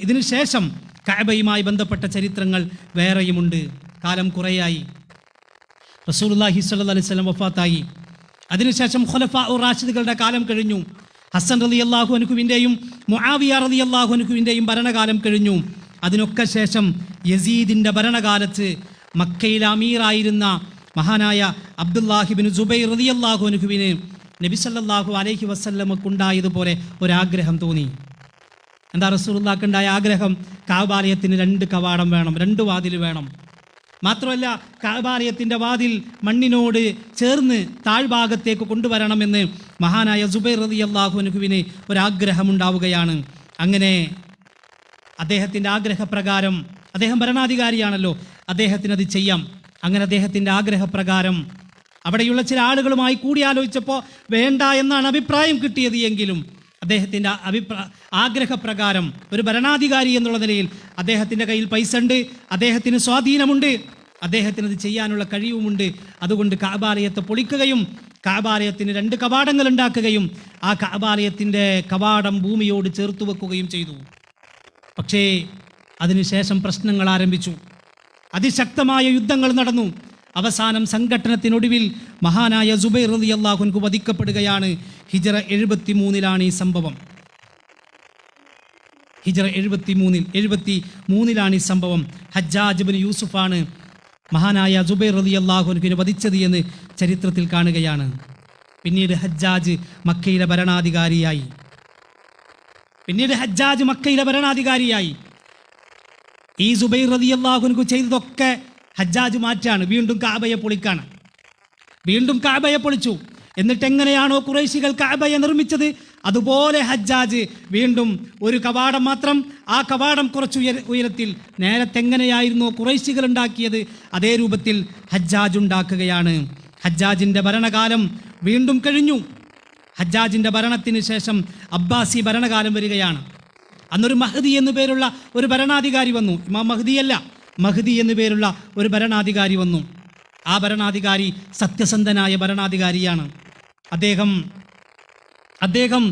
ഇതിനു ശേഷം കഅബയുമായി ബന്ധപ്പെട്ട ചരിത്രങ്ങൾ വേറെയുമുണ്ട്. കാലം കുറേയായി, റസൂലുള്ളാഹി സ്വല്ലല്ലാഹു അലൈഹി വസല്ലം വഫാത്തായി. അതിനുശേഷം ഖുലഫാഉ റാഷിദുകളുടെ കാലം കഴിഞ്ഞു. ഹസൻ റളിയല്ലാഹു അൻഹുവിൻ്റെയും മുആവിയ റളിയല്ലാഹു അൻഹുവിൻ്റെയും ഭരണകാലം കഴിഞ്ഞു. അതിനൊക്കെ ശേഷം യസീദിൻ്റെ ഭരണകാലത്ത് മക്കയിലെ അമീറായിരുന്ന മഹാനായ അബ്ദുല്ലാഹി ഇബ്നു സുബൈർ റളിയല്ലാഹു അൻഹുവിന് നബി സല്ലല്ലാഹു അലൈഹി വസല്ലമക്കുണ്ടായതുപോലെ ഒരാഗ്രഹം തോന്നി. എന്താ റസൂലുള്ളാഹിക്കുണ്ടായ ആഗ്രഹം? കഅബാലയത്തിന് 2 കവാടം വേണം, 2 വാതിൽ വേണം. മാത്രമല്ല കഅബാലയത്തിൻ്റെ വാതിൽ മണ്ണിനോട് ചേർന്ന് താഴ്ഭാഗത്തേക്ക് കൊണ്ടുവരണമെന്ന് മഹാനായ സുബൈർ റളിയല്ലാഹു അൻഹുവിന് ഒരാഗ്രഹമുണ്ടാവുകയാണ്. അങ്ങനെ അദ്ദേഹത്തിൻ്റെ ആഗ്രഹപ്രകാരം, അദ്ദേഹം ഭരണാധികാരിയാണല്ലോ, അദ്ദേഹത്തിന് അത് ചെയ്യാം. അങ്ങനെ അദ്ദേഹത്തിൻ്റെ ആഗ്രഹപ്രകാരം അവിടെയുള്ള ചില ആളുകളുമായി കൂടിയാലോചിച്ചപ്പോൾ വേണ്ട എന്നാണ് അഭിപ്രായം കിട്ടിയത്. എങ്കിലും അദ്ദേഹത്തിൻ്റെ ആഗ്രഹപ്രകാരം ഒരു ഭരണാധികാരി എന്നുള്ള നിലയിൽ അദ്ദേഹത്തിൻ്റെ കയ്യിൽ പൈസ ഉണ്ട്, അദ്ദേഹത്തിന് സ്വാധീനമുണ്ട്, അദ്ദേഹത്തിന് ഇത് ചെയ്യാനുള്ള കഴിവുമുണ്ട്. അതുകൊണ്ട് കഅബാലയത്തെ പൊളിക്കുകയും കഅബാലയത്തിന് 2 കവാടങ്ങൾ ഉണ്ടാക്കുകയും ആ കഅബാലയത്തിൻ്റെ കവാടം ഭൂമിയോട് ചേർത്ത് വെക്കുകയും ചെയ്തു. പക്ഷേ അതിനുശേഷം പ്രശ്നങ്ങൾ ആരംഭിച്ചു. അതിശക്തമായ യുദ്ധങ്ങൾ നടന്നു. അവസാനം സംഘട്ടനത്തിനൊടുവിൽ മഹാനായ സുബൈർ റളിയല്ലാഹു അൻഹു വധിക്കപ്പെടുകയാണ്. ഹിജ്റ 73 ഈ സംഭവം. ഹിജ്റ 73 ഈ സംഭവം. ഹജ്ജാജ് ഇബ്നു യൂസുഫാണ് മഹാനായ സുബൈർ റളിയല്ലാഹു അൻഹുവിനെ വധിച്ചത് എന്ന് ചരിത്രത്തിൽ കാണുകയാണ്. പിന്നീട് ഹജ്ജാജ് മക്കയിലെ ഭരണാധികാരിയായി. ഈ സുബൈർ റളിയല്ലാഹു അൻഹു ചെയ്തതൊക്കെ ഹജ്ജാജ് മാറ്റാണ്, വീണ്ടും കഅബയെ പൊളിച്ചു. എന്നിട്ട് എങ്ങനെയാണോ ഖുറൈശികൾ കഅബയെ നിർമ്മിച്ചത് അതുപോലെ ഹജ്ജാജ് വീണ്ടും ഒരു കവാടം മാത്രം, ആ കവാടം കുറച്ച് ഉയരത്തിൽ നേരത്തെ എങ്ങനെയായിരുന്നോ ഖുറൈശികൾ ഉണ്ടാക്കിയത് അതേ രൂപത്തിൽ ഹജ്ജാജ് ഉണ്ടാക്കുകയാണ്. ഹജ്ജാജിൻ്റെ ഭരണകാലം വീണ്ടും കഴിഞ്ഞു. ഹജ്ജാജിൻ്റെ ഭരണത്തിന് ശേഷം അബ്ബാസി ഭരണകാലം വരികയാണ്. അന്നൊരു മഹ്ദി എന്നു പേരുള്ള ഒരു ഭരണാധികാരി വന്നു. ഇമാം മഹ്ദിയല്ല, മഹ്ദി എന്നു പേരുള്ള ഒരു ഭരണാധികാരി വന്നു. ആ ഭരണാധികാരി സത്യസന്ധനായ ഭരണാധികാരിയാണ്. അദ്ദേഹം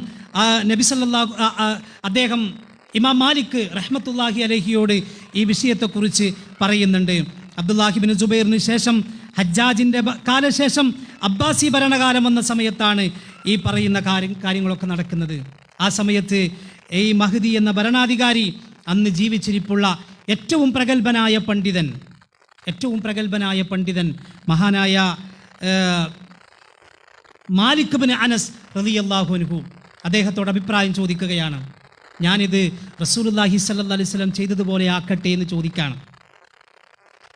ഇമാം മാലിക് റഹ്മത്തുള്ളാഹി അലൈഹിയോട് ഈ വിഷയത്തെക്കുറിച്ച് പറയുന്നുണ്ട്. അബ്ദുല്ലാഹിബിൻ ജുബൈറിന് ശേഷം ഹജ്ജാജിൻ്റെ കാലശേഷം അബ്ബാസി ഭരണകാലം വന്ന സമയത്താണ് ഈ പറയുന്ന കാര്യങ്ങളൊക്കെ നടക്കുന്നത്. ആ സമയത്ത് ഈ മഹ്ദി എന്ന ഭരണാധികാരി അന്ന് ജീവിച്ചിരിപ്പുള്ള ഏറ്റവും പ്രഗത്ഭനായ പണ്ഡിതൻ മഹാനായ മാലിക് ബിൻ അനസ് റളിയല്ലാഹു അൻഹു അദ്ദേഹത്തോട് അഭിപ്രായം ചോദിക്കുകയാണ്. ഞാനിത് റസൂലുള്ളാഹി സ്വല്ലല്ലാഹി അലൈഹി വസല്ലം ചെയ്തതുപോലെ ആക്കട്ടെ എന്ന് ചോദിക്കുകയാണ്.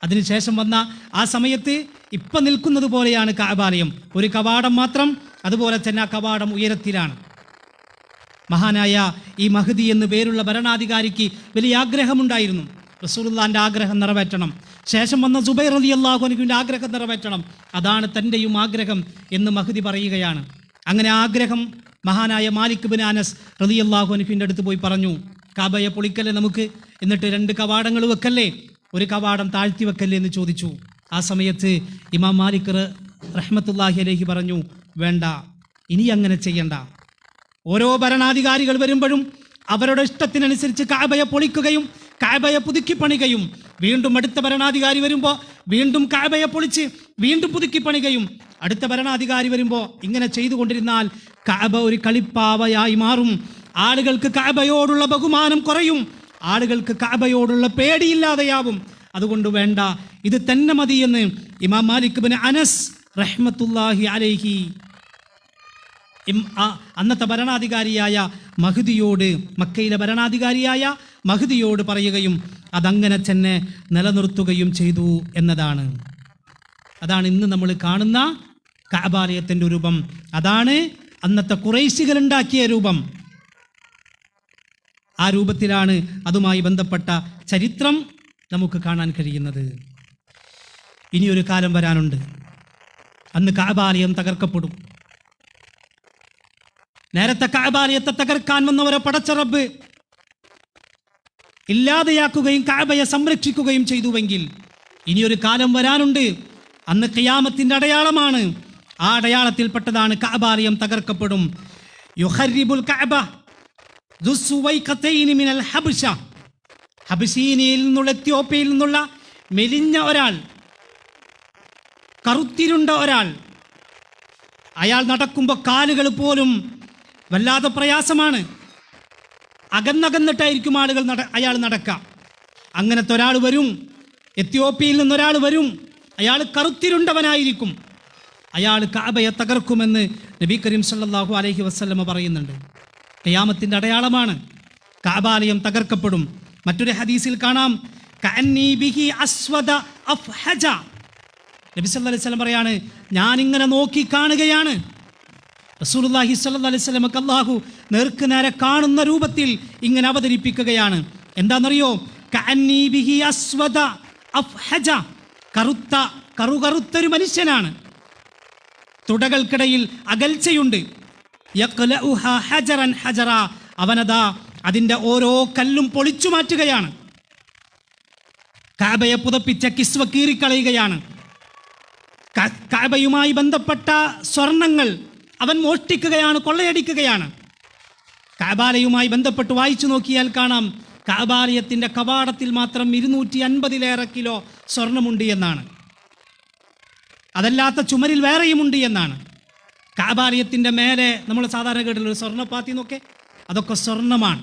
അതിനുശേഷം വന്ന ആ സമയത്ത് ഇപ്പം നിൽക്കുന്നത് പോലെയാണ് കഅബാലയം, ഒരു കവാടം മാത്രം, അതുപോലെ തന്നെ ആ കവാടം ഉയരത്തിലാണ്. മഹാനായ ഈ മഹ്ദി എന്ന് പേരുള്ള ഭരണാധികാരിക്ക് വലിയ ആഗ്രഹമുണ്ടായിരുന്നു. റസൂലുള്ളാഹിൻ്റെ ആഗ്രഹം നിറവേറ്റണം, ശേഷം വന്ന സുബൈർ റളിയല്ലാഹു അൻഹുവിൻ്റെ ആഗ്രഹം നിറവേറ്റണം, അതാണ് തൻ്റെയും ആഗ്രഹം എന്ന് മഹ്ദി പറയുകയാണ്. അങ്ങനെ ആഗ്രഹം മഹാനായ മാലിക് ബിൻ അനസ് റളിയല്ലാഹു അൻഹുവിൻ്റെ അടുത്ത് പോയി പറഞ്ഞു, കഅബയെ പൊളിക്കല്ലേ നമുക്ക്, എന്നിട്ട് 2 കവാടങ്ങൾ വെക്കല്ലേ, ഒരു കവാടം താഴ്ത്തി വെക്കല്ലേ എന്ന് ചോദിച്ചു. ആ സമയത്ത് ഇമാം മാലിക് റഹ്മത്തുള്ളാഹി അലൈഹി പറഞ്ഞു, വേണ്ട, ഇനി അങ്ങനെ ചെയ്യണ്ട. ഓരോ ഭരണാധികാരികൾ വരുമ്പോഴും അവരുടെ ഇഷ്ടത്തിനനുസരിച്ച് കഅബയെ പൊളിക്കുകയും കഅബയെ പുതുക്കി പണികയും, വീണ്ടും അടുത്ത ഭരണാധികാരി വരുമ്പോൾ വീണ്ടും കഅബയെ പൊളിച്ച് വീണ്ടും പുതുക്കി പണികയും, അടുത്ത ഭരണാധികാരി വരുമ്പോൾ ഇങ്ങനെ ചെയ്തുകൊണ്ടിരുന്നാൽ കഅബ ഒരു കളിപ്പാവയായി മാറും. ആളുകൾക്ക് കഅബയോടുള്ള ബഹുമാനം കുറയും, ആളുകൾക്ക് കഅബയോടുള്ള പേടിയില്ലാതെയാവും. അതുകൊണ്ട് വേണ്ട, ഇത് തന്നെ മതിയെന്ന് ഇമാം മാലിക് ബിൻ അനസ് റഹ്മത്തുള്ളാഹി അലൈഹി അന്നത്തെ ഭരണാധികാരിയായ മഹ്ദിയോട്, മക്കയിലെ ഭരണാധികാരിയായ മഹ്ദിയോട് പറയുകയും അതങ്ങനെ തന്നെ നിലനിർത്തുകയും ചെയ്തു എന്നതാണ്. അതാണ് ഇന്ന് നമ്മൾ കാണുന്ന കഅബാലയത്തിൻ്റെ രൂപം. അതാണ് അന്നത്തെ ഖുറൈശികൾ ഉണ്ടാക്കിയ രൂപം. ആ രൂപത്തിലാണ് അതുമായി ബന്ധപ്പെട്ട ചരിത്രം നമുക്ക് കാണാൻ കഴിയുന്നത്. ഇനിയൊരു കാലം വരാനുണ്ട്, അന്ന് കഅബാലയം തകർക്കപ്പെടും. നേരത്തെ കഅബാലയത്തെ തകർക്കാൻ വന്നവരെ പടച്ച റബ്ബ് ഇല്ലാതെയാക്കുകയും കഅബയെ സംരക്ഷിക്കുകയും ചെയ്തുവെങ്കിൽ ഇനിയൊരു കാലം വരാനുണ്ട്, അന്ന് ഖിയാമത്തിൻ്റെ അടയാളമാണ്. ആ അടയാളത്തിൽപ്പെട്ടതാണ് കഅബാലയം തകർക്കപ്പെടും. യുഖരിബുൽ കഅബ ദുസ്സുവൈഖതൈനി മിനൽ ഹബ്ശ, ഹബ്ശീനിയിൽ നിന്നുള്ള, എത്യോപ്യയിൽ നിന്നുള്ള മെലിഞ്ഞ ഒരാൾ, കറുത്തിരുണ്ട ഒരാൾ, അയാൾ നടക്കുമ്പോൾ കാലുകൾ പോലും വല്ലാതെ പ്രയാസമാണ്. അകന്നകന്നിട്ടായിരിക്കും അയാൾ നടക്കുക. അങ്ങനത്തെ ഒരാൾ വരും, എത്യോപ്യയിൽ നിന്നൊരാൾ വരും, അയാൾ കറുത്തിരുണ്ടവനായിരിക്കും, അയാൾ കഅബയെ തകർക്കുമെന്ന് നബി കരീം സല്ലല്ലാഹു അലൈഹി വസല്ലമ പറയുന്നുണ്ട്. ഖിയാമത്തിൻ്റെ അടയാളമാണ്, കഅബാലയം തകർക്കപ്പെടും. മറ്റൊരു ഹദീസിൽ കാണാം, കഅന്നി ബിഹി അസ്വദ അഫ്ഹജ, നബി സല്ലല്ലാഹു അലൈഹി വസല്ലം പറയാണ്, ഞാനിങ്ങനെ നോക്കി കാണുകയാണ്. റസൂലുള്ളാഹി സ്വല്ലല്ലാഹു അലൈഹി വസല്ലമക്ക് അല്ലാഹു നേർക്ക് നേരെ കാണുന്ന രൂപത്തിൽ ഇങ്ങനെ അവതരിപ്പിക്കുകയാണ്. എന്താണെന്നറിയോ? കഅന്നി ബിഹി അസ്വദ അഫ്ഹജ, കറുകറുത്തൊരു മനുഷ്യനാണ്, തുടകൾക്കിടയിൽ അകൽച്ചയുണ്ട്. യഖ്ലഉഹ ഹജറൻ ഹജറ, അവനതാ അതിൻ്റെ ഓരോ കല്ലും പൊളിച്ചു മാറ്റുകയാണ്. കഅബയെ പുതപ്പിച്ച കിസ്വ കീറിക്കളയുകയാണ്. കഅബയുമായി ബന്ധപ്പെട്ട സ്വർണങ്ങൾ അവൻ മോഷ്ടിക്കുകയാണ്, കൊള്ളയടിക്കുകയാണ്. കഅബാലയുമായി ബന്ധപ്പെട്ട് വായിച്ചു നോക്കിയാൽ കാണാം, കഅബാലയത്തിൻ്റെ കവാടത്തിൽ മാത്രം 250 കിലോ സ്വർണമുണ്ട് എന്നാണ്. അതല്ലാത്ത ചുമരിൽ വേറെയുമുണ്ട് എന്നാണ്. കഅബാലയത്തിൻ്റെ മേലെ നമ്മൾ സാധാരണ കേട്ടിട്ടുള്ള സ്വർണ്ണപ്പാത്തി എന്നൊക്കെ, അതൊക്കെ സ്വർണ്ണമാണ്,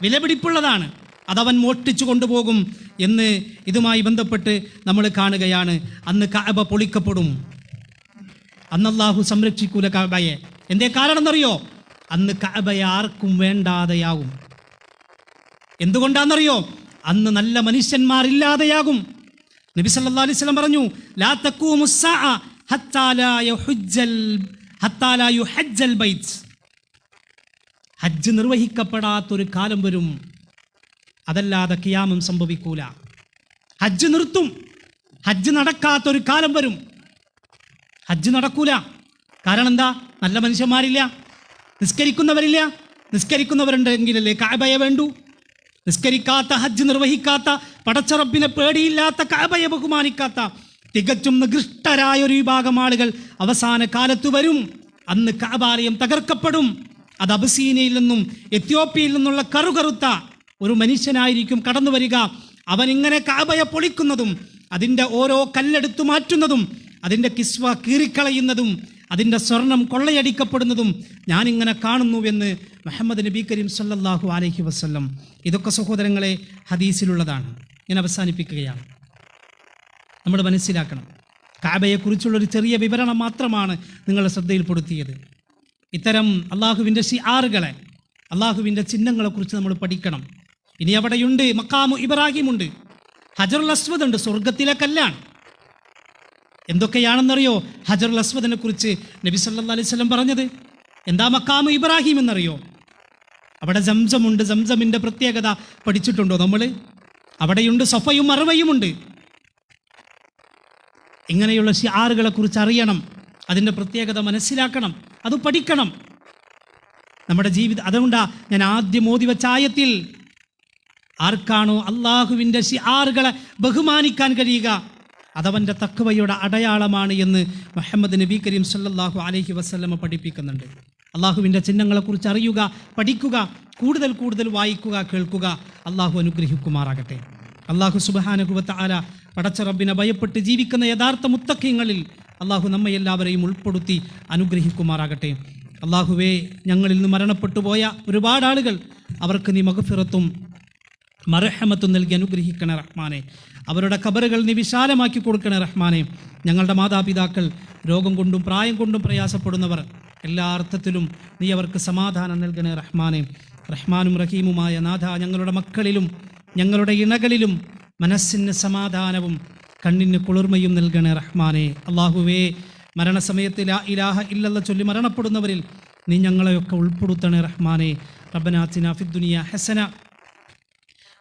വിലപിടിപ്പുള്ളതാണ്. അതവൻ മോഷ്ടിച്ചു കൊണ്ടുപോകും എന്ന് ഇതുമായി ബന്ധപ്പെട്ട് നമ്മൾ കാണുകയാണ്. അന്ന് കഅബ പൊളിക്കപ്പെടും, അന്ന് അല്ലാഹു സംരക്ഷിക്കൂല കഅബയെ. എന്തേ കാരണം എന്നറിയോ? അന്ന് കഅബയെ ആർക്കും വേണ്ടാതെയാകും. എന്തുകൊണ്ടാണെന്നറിയോ? അന്ന് നല്ല മനുഷ്യന്മാരില്ലാതെയാകും. നബി സല്ലല്ലാഹു അലൈഹി വസല്ലം പറഞ്ഞു, ലാ തഖൂമുസ്സാഅ ഹത്താ ലാ യുഹജ്ജൽ ബൈത്ത്, ഹജ്ജ് നിർവഹിക്കപ്പെടാത്തൊരു കാലം വരും, അതല്ലാതെ ഖിയാമം സംഭവിക്കൂല. ഹജ്ജ് നിർത്തും, ഹജ്ജ് നടക്കാത്തൊരു കാലം വരും. ഹജ്ജ് നടക്കൂല. കാരണം എന്താ? നല്ല മനുഷ്യന്മാരില്ല, നിസ്കരിക്കുന്നവരില്ല. നിസ്കരിക്കുന്നവരുണ്ടെങ്കിലല്ലേ കഅബയെ വേണ്ടൂ. നിസ്കരിക്കാത്ത, ഹജ്ജ് നിർവഹിക്കാത്ത, പടച്ചറബിനെ പേടിയില്ലാത്ത, കഅബയെ ബഹുമാനിക്കാത്ത തികച്ചും നികൃഷ്ടരായ ഒരു വിഭാഗം ആളുകൾ അവസാന കാലത്ത് വരും. അന്ന് കഅബാലയം തകർക്കപ്പെടും. അത് അബസീനയിൽ നിന്നും എത്യോപ്യയിൽ നിന്നുള്ള കറുകറുത്ത ഒരു മനുഷ്യനായിരിക്കും കടന്നു വരിക. അവനിങ്ങനെ കഅബയെ പൊളിക്കുന്നതും അതിൻ്റെ ഓരോ കല്ലെടുത്തു മാറ്റുന്നതും അതിൻ്റെ കിസ്വ കീറിക്കളയുന്നതും അതിൻ്റെ സ്വർണം കൊള്ളയടിക്കപ്പെടുന്നതും ഞാനിങ്ങനെ കാണുന്നുവെന്ന് മുഹമ്മദ് നബി കരീം സല്ലല്ലാഹു അലൈഹി വസല്ലം. ഇതൊക്കെ സഹോദരങ്ങളെ ഹദീസിലുള്ളതാണ്. ഞാൻ അവസാനിപ്പിക്കുകയാണ്. നമ്മൾ മനസ്സിലാക്കണം, കഅബയെക്കുറിച്ചുള്ളൊരു ചെറിയ വിവരണം മാത്രമാണ് നിങ്ങളുടെ ശ്രദ്ധയിൽപ്പെടുത്തിയത്. ഇത്തരം അള്ളാഹുവിൻ്റെ ഷിആറുകളെ, അള്ളാഹുവിൻ്റെ ചിഹ്നങ്ങളെക്കുറിച്ച് നമ്മൾ പഠിക്കണം. ഇനി അവിടെയുണ്ട് മഖാമു ഇബ്രാഹിമുണ്ട്, ഹജറുൽ അസ്വദ് ഉണ്ട്, സ്വർഗത്തിലെ കല്ലാണ്. എന്തൊക്കെയാണെന്നറിയോ ഹജറുൽ അസ്വദിനെ കുറിച്ച് നബി സല്ലല്ലാഹു അലൈഹി വസല്ലം പറഞ്ഞത്? എന്താ മഖാമു ഇബ്രാഹിം എന്നറിയോ? അവിടെ സംസമുണ്ട്. സംസമിൻ്റെ പ്രത്യേകത പഠിച്ചിട്ടുണ്ടോ നമ്മൾ? അവിടെയുണ്ട് സഫയും മർവയുമുണ്ട്. ഇങ്ങനെയുള്ള ഷിആറുകളെ കുറിച്ച് അറിയണം, അതിൻ്റെ പ്രത്യേകത മനസ്സിലാക്കണം, അത് പഠിക്കണം നമ്മുടെ ജീവിതം. അതുകൊണ്ടാ ഞാൻ ആദ്യം ഓതി വെച്ച ആയത്തിൽ ആർക്കാണോ അള്ളാഹുവിൻ്റെ ഷിആറുകളെ ബഹുമാനിക്കാൻ കഴിയുക അതവൻ്റെ തഖ്വയുടെ അടയാളമാണ് എന്ന് മുഹമ്മദ് നബി കരീം സല്ലല്ലാഹു അലൈഹി വസല്ലമ പഠിപ്പിക്കുന്നുണ്ട്. അള്ളാഹുവിൻ്റെ ചിഹ്നങ്ങളെക്കുറിച്ച് അറിയുക, പഠിക്കുക, കൂടുതൽ കൂടുതൽ വായിക്കുക, കേൾക്കുക. അള്ളാഹു അനുഗ്രഹിക്കുമാറാകട്ടെ. അള്ളാഹു സുബ്ഹാനഹു വ തആല പടച്ച റബ്ബിനെ ഭയപ്പെട്ട് ജീവിക്കുന്ന യഥാർത്ഥ മുത്തഖീങ്ങളിൽ അള്ളാഹു നമ്മെ എല്ലാവരെയും ഉൾപ്പെടുത്തി അനുഗ്രഹിക്കുമാറാകട്ടെ. അള്ളാഹുവേ, ഞങ്ങളിൽ നിന്ന് മരണപ്പെട്ടു പോയ ഒരുപാട് ആളുകൾ, അവർക്ക് നീ മഗ്ഫിറത്തും മർഹമത്തും നൽകി അനുഗ്രഹിക്കണേ റഹ്മാനെ. അവരുടെ ഖബറുകൾ നീ വിശാലമാക്കി കൊടുക്കണേ റഹ്മാനെ. ഞങ്ങളുടെ മാതാപിതാക്കൾ, രോഗം കൊണ്ടും പ്രായം കൊണ്ടും പ്രയാസപ്പെടുന്നവർ, എല്ലാ അർത്ഥത്തിലും നീ അവർക്ക് സമാധാനം നൽകണേ റഹ്മാനെ. റഹ്മാനും റഹീമുമായ നാഥ, ഞങ്ങളുടെ മക്കളിലും ഞങ്ങളുടെ ഇണകളിലും മനസ്സിന് സമാധാനവും കണ്ണിന് കുളിർമയും നൽകണേ റഹ്മാനെ. അള്ളാഹുവേ, മരണസമയത്ത് ലാ ഇലാഹ ഇല്ലല്ലാഹ് ചൊല്ലി മരണപ്പെടുന്നവരിൽ നീ ഞങ്ങളെയൊക്കെ ഉൾപ്പെടുത്തണേ റഹ്മാനെ. റബ്ബനാ ആതിനാ ഫിദ്ദുനിയ ഹസന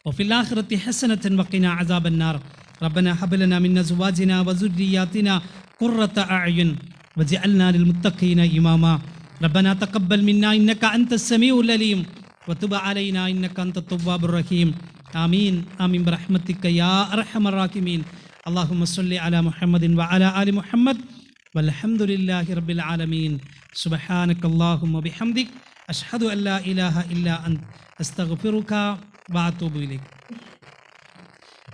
വഫിൽ ആഖിറതി ഹസനതൻ വഖിനാ അസാബന്നാർ. റബ്ബനാ ഹബ് ലനാ മിൻ അസ്വാജിനാ വസുർരിയാതിനാ ഖുർറത അഅ്യുൻ വജഅൽനാ ലിൽമുത്തഖീന ഇമാമാ. റബ്ബനാ തഖബ്ബൽ മിന്നാ ഇന്നക അൻതസ് സമീഉൽ അലീം വതുബ് അലൈനാ ഇന്നക അൻതത് തവ്വാബുർ റഹീം. ആമീൻ ആമീൻ ബിറഹ്മതിക യാ അർഹമർ റഹീമീൻ. അല്ലാഹുമ്മ സ്വല്ലി അലാ മുഹമ്മദിൻ വഅലാ ആലി മുഹമ്മദ് വൽഹംദുലില്ലാഹി റബ്ബിൽ ആലമീൻ. സുബ്ഹാനകല്ലാഹുമ്മ ബിഹംദിക് അഷ്ഹദു അൻ ലാ ഇലാഹ ഇല്ലാ അൻത അസ്തഗ്ഫിറുക വഅതൂബു ഇലൈക്.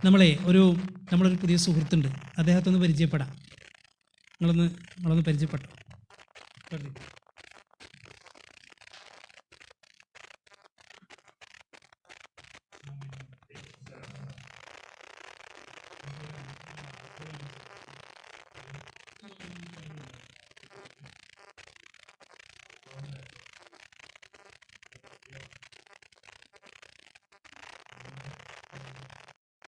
നമ്മളൊരു പുതിയ സുഹൃത്തുണ്ട്, അദ്ദേഹത്തെ ഒന്ന് പരിചയപ്പെടാം. നിങ്ങളൊന്ന് പരിചയപ്പെട്ടോ.